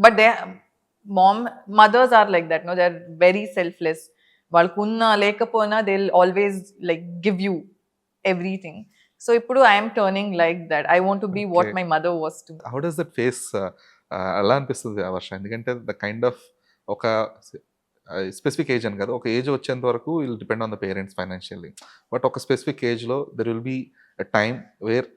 but they mothers are like that. No, they're very selfless. వాళ్ళకున్నా లేకపోయినా they'll always like give you everything. So ఇప్పుడు I am turning like that. I want to be what Okay. my mother was to me. How does that phase ఎలా అనిపిస్తుంది ఆ వర్ష? ఎందుకంటే the kind of ఒక specific age అని కదా, ఒక age వచ్చేంత వరకు will depend on the parents financially. But ఒక స్పెసిఫిక్ ఏజ్లో there will be a time where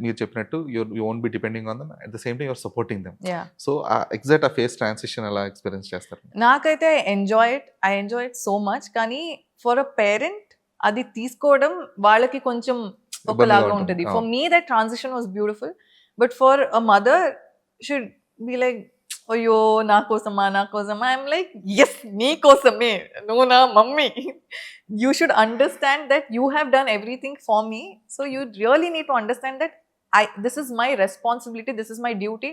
మీరు చెప్పినట్టు you won't be depending on them, at the same time you're supporting them. Yeah. So exact ఆ phase transition ఎలా experience చేస్తారు? నాకైతే I enjoy it so much. కానీ for a parent అది తీసుకోవడం వాళ్ళకి కొంచెం ఒకలాగా ఉంటుంది. For me that transition was beautiful, but for a mother should be like అయ్యో నా కోసమా ఐఎమ్ లైక్ ఎస్ నీ కోసమే, నువ్వు నా mummy. You should understand that you have done everything for me, so you really need to understand that this is my responsibility, this is my duty,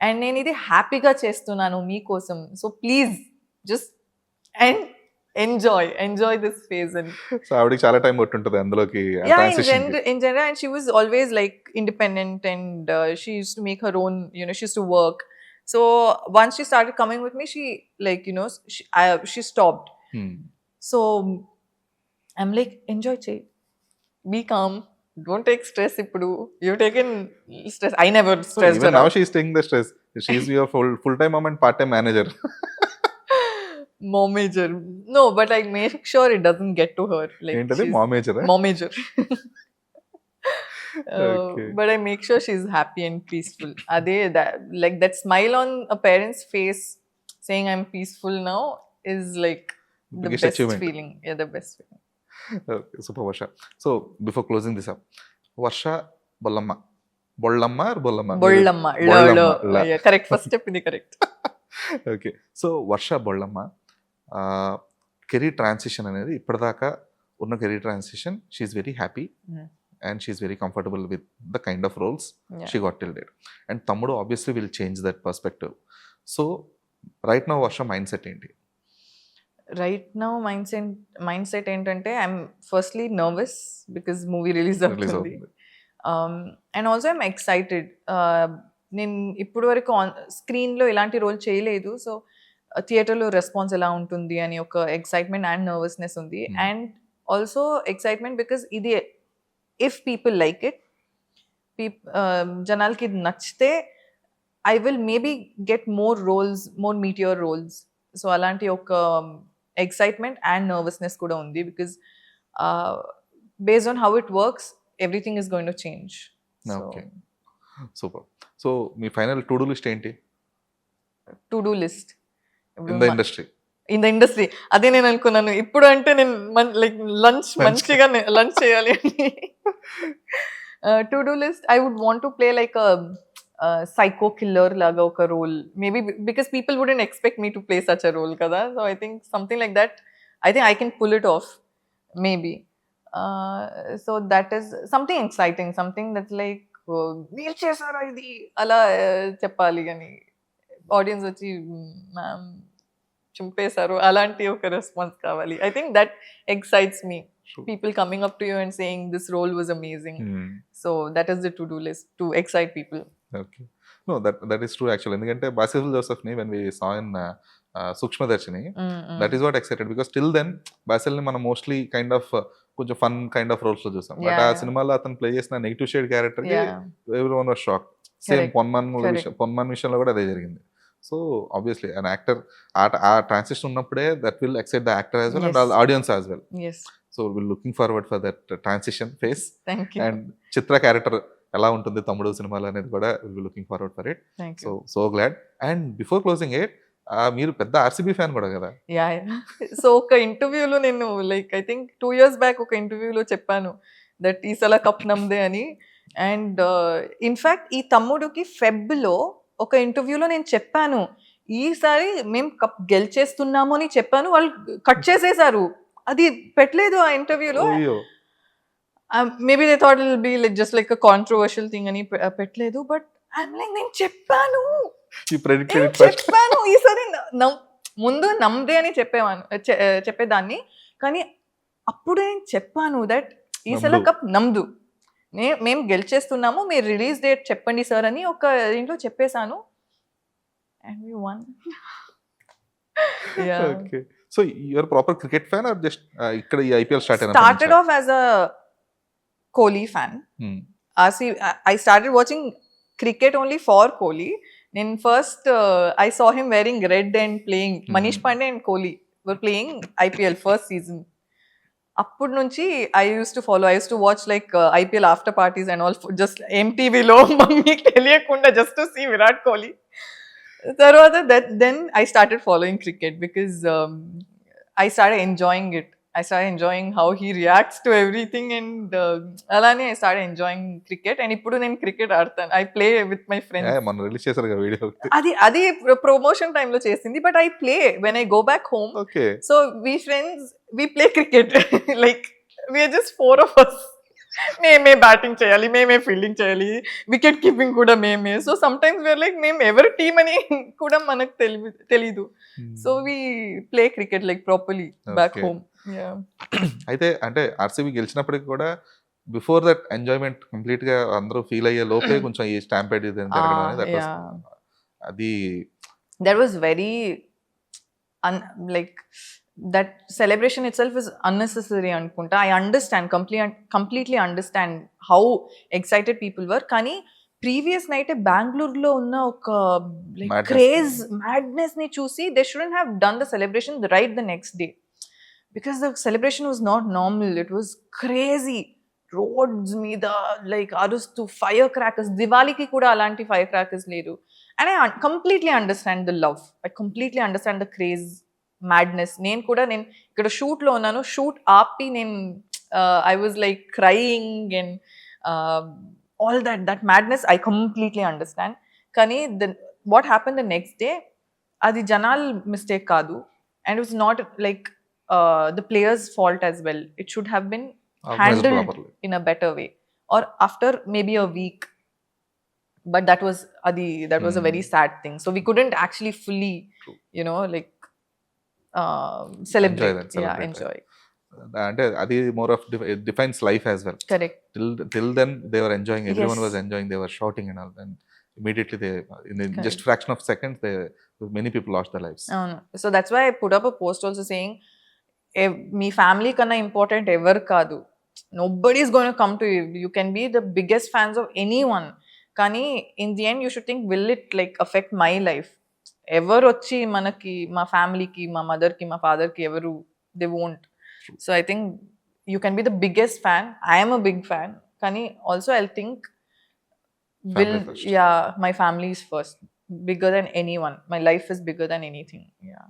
and నేను ఇది హ్యాపీగా చేస్తున్నాను మీకోసం. So please just and enjoy this phase. And so ఆవిడకి చాలా time పట్టుంటుంది అందులోకి in general, and she was always like independent, and she used to make her own, she used to work. So once she started coming with me, she like, she stopped. So I'm like, enjoy chey, be calm, don't take stress. Ippudu you've taken stress. I never stressed even her now out. she's taking the stress. She's your full-time mom and part-time manager. Momager. No, but I make sure it doesn't get to her. Like ఏంటది మామేజర్? momager. Okay. But I make sure she's happy and peaceful. Like that smile on a parent's face saying I'm peaceful now is like the Biggest best achievement. feeling. Yeah, the best feeling. Super Varsha. So before closing this up, Varsha Bollamma, Bollamma Bollamma. Bollamma. Yeah, correct. First step is correct. Okay. So Varsha Bollamma career transition అనేది ఇప్పటిదాకా ఉన్న career transition, she's very happy and she's very comfortable with the kind of roles she got till date. And Tammudu obviously will change that perspective. So right now Varsha mindset enti? Right now mindset ఏంటంటే I'm firstly nervous because movie release అవుతుంది. And also I'm excited. నేను ఇప్పుడు వరకు స్క్రీన్లో ఇలాంటి role చేయలేదు, so థియేటర్లో response ఎలా ఉంటుంది అని ఒక ఎక్సైట్మెంట్ అండ్ నర్వస్నెస్ ఉంది. అండ్ ఆల్సో ఎక్సైట్మెంట్ బికాస్ ఇది if people like it, janalki nachte, I will maybe get more roles, more meteor roles. So alanti oka excitement and nervousness kuda undi, because based on how it works, everything is going to change. Okay, super. So మీ final to do list ఏంటి? To do list in the industry. అదే నేను అనుకున్నాను ఇప్పుడు, అంటే నేను like lunch మంచిగా lunch చేయాలి అని. To do list, I would want to play like psycho killer లాగా ఒక role, maybe because people wouldn't expect me to play such a role కదా. So I think something like that, I think I can pull it off maybe. So that is something exciting, something that's like మీరు చేశారా ఇది అలా చెప్పాలి అని audience వచ్చి ma'am చింపేశారు అలాంటి ఒక రెస్పాన్స్ కావాలి. I think that excites me, people coming up to you and saying this role was amazing. So that is the to do list to excite people. Okay, no that is true actual. ఎందుకంటే బాసిల్ జోసెఫ్ని when we saw in Sookshmadarshini, that is what excited, because till then బాసిల్ని మనం mostly kind of కొంచెం fun kind of roles లో చూసాం. But ఆ సినిమాలో అతను ప్లే చేసిన నెగిటివ్ షేడ్ క్యారెక్టర్ కి ఎవ్రీవన్ వాస్ షాక్. సేమ్ పొన్మన్ విషయంలో కూడా అదే జరిగింది. సో ఆబ్వియస్లీ అన్ యాక్టర్ ఆ ట్రాన్సిషన్ ఉన్నప్పుడే that will excite the actor as well and audience as well. So will looking forward for that transition face. And Chitra character ఎలా ఉంటుంది తమ్ముడు సినిమాలో అనేది కూడా will be looking forward for it. So glad. And before closing it, మీరు పెద్ద RCB fan కూడా కదా? సో ఒక ఇంటర్వ్యూలో నేను like I think 2 years back ఒక ఇంటర్వ్యూలో చెప్పాను దట్ ఈసలా కప్ నమ్దే అని. అండ్ ఇన్ఫాక్ట్ ఈ తమ్ముడుకి ఫెబ్లో ఒక ఇంటర్వ్యూలో నేను చెప్పాను ఈసారి మేము కప్ గెలిచేస్తున్నాము అని చెప్పాను, వాళ్ళు కట్ చేసేసారు, అది పెట్టలేదు ఆ ఇంటర్వ్యూలో. Maybe they thought it will be like just like a controversial thing అని పెట్టలేదు. బట్ ఐఎమ్ లైక్ నేను చెప్పాను ఈ ప్రెడిక్టెడ్ ఏం ఇట్ ఫస్ట్. చెప్పాను ఈసారి ముందు నమ్మదే అని చెప్పేదాన్ని, కానీ అప్పుడే చెప్పాను దట్ ఈసారి నమ్దు. కప్ నమ్దు, మేము గెలిచేస్తున్నాము, మీరు రిలీజ్ డేట్ చెప్పండి సార్ అని ఒక దీంట్లో చెప్పేశాను. And we won. Yeah. Okay. So you're proper cricket fan or just ఇక్కడ ఈ ఐపీఎల్ స్టార్ట్ అయిన Started off as a Kohli fan. I started watching cricket only for Kohli. Then first I saw him wearing red and playing. Manish Pandey and Kohli were playing IPL first season. అప్పటి నుంచి I used to follow. I used to watch like IPL after parties and all, just MTVలో మమ్మీకి తెలియకుండా just to see Virat Kohli. తర్వాత then I started following cricket because I started enjoying it. I started enjoying how he reacts to everything, and అలానే I started enjoying cricket. And ఇప్పుడు నేను cricket ఆడతాను. I play with my friends. మనం release చేశారు కదా video. అది promotion టైంలో చేసింది, but I play when I go back home. Okay. So we friends, we play cricket. Like we are just 4 of us. మేమే బ్యాటింగ్ చేయాలి, మేమే ఫీల్డింగ్ చేయాలి, వికెట్ కీపింగ్ కూడా మేమే. So sometimes where like మేము ఎవరి టీమ్ అని కూడా మనకు తెలీదు. So we play cricket like properly back home. అయితే అంటే ఆర్సీబీ గెలిచినప్పటికి కూడా బిఫోర్ దట్ ఎంజాయ్మెంట్ కంప్లీట్ గా అందరూ ఫీల్ అయ్యే లోపే కొంచెం ఈ స్టాంపేడ్ జరగడం అనేది అది that was very like that celebration itself is unnecessary అనుకుంటా. I understand, completely understand how excited people were. కానీ ప్రీవియస్ నైట్ బెంగళూరులో ఉన్న ఒక క్రేజ్ మ్యాడ్నెస్ ని చూసి they shouldn't have done the celebration right the next day, because the celebration was not normal. It was crazy. Roads మీద like అరుస్తూ fire crackers, దివాళీకి కూడా అలాంటి ఫైర్ క్రాకర్స్ లేదు. And I completely understand the love, I completely understand the craze, madness. నేను ఇక్కడ షూట్లో ఉన్నాను, shoot ఆపి నేను I was like crying and all that madness I completely understand. కానీ what happen the next day, అది జనాల్ mistake కాదు, and it's not like the players fault as well. It should have been handled in a better way, or after maybe a week. But that was a very sad thing. So we couldn't actually fully, like celebrate. Enjoy. అంటే అది more of defines life as well. Correct. Till then they were enjoying, everyone was enjoying, they were shouting and all, and immediately they in just fraction of seconds many people lost their lives. So that's why I put up a post also saying, me family కన్నా important ఎవరు కాదు. Nobody is going to come to you. You can be the biggest fans of anyone. కానీ in the end you should think, will it like affect my life? ఎవరు వచ్చి మనకి, మా ఫ్యామిలీకి, మా మదర్కి, మా ఫాదర్కి ఎవరు, they won't. So I think you can be the biggest fan. I am a big fan. కానీ also I'll think, my family is first, bigger than anyone. My life is bigger than anything. Yeah.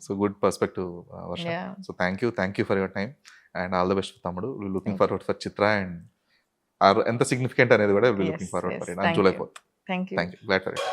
So good perspective, Varsha. Yeah. So thank you for your time, and all the best for Tamadu. We're looking forward for Chitra, and our enta significant anedi kuda we're looking forward for it on July 4th. Thank you. Glad for it.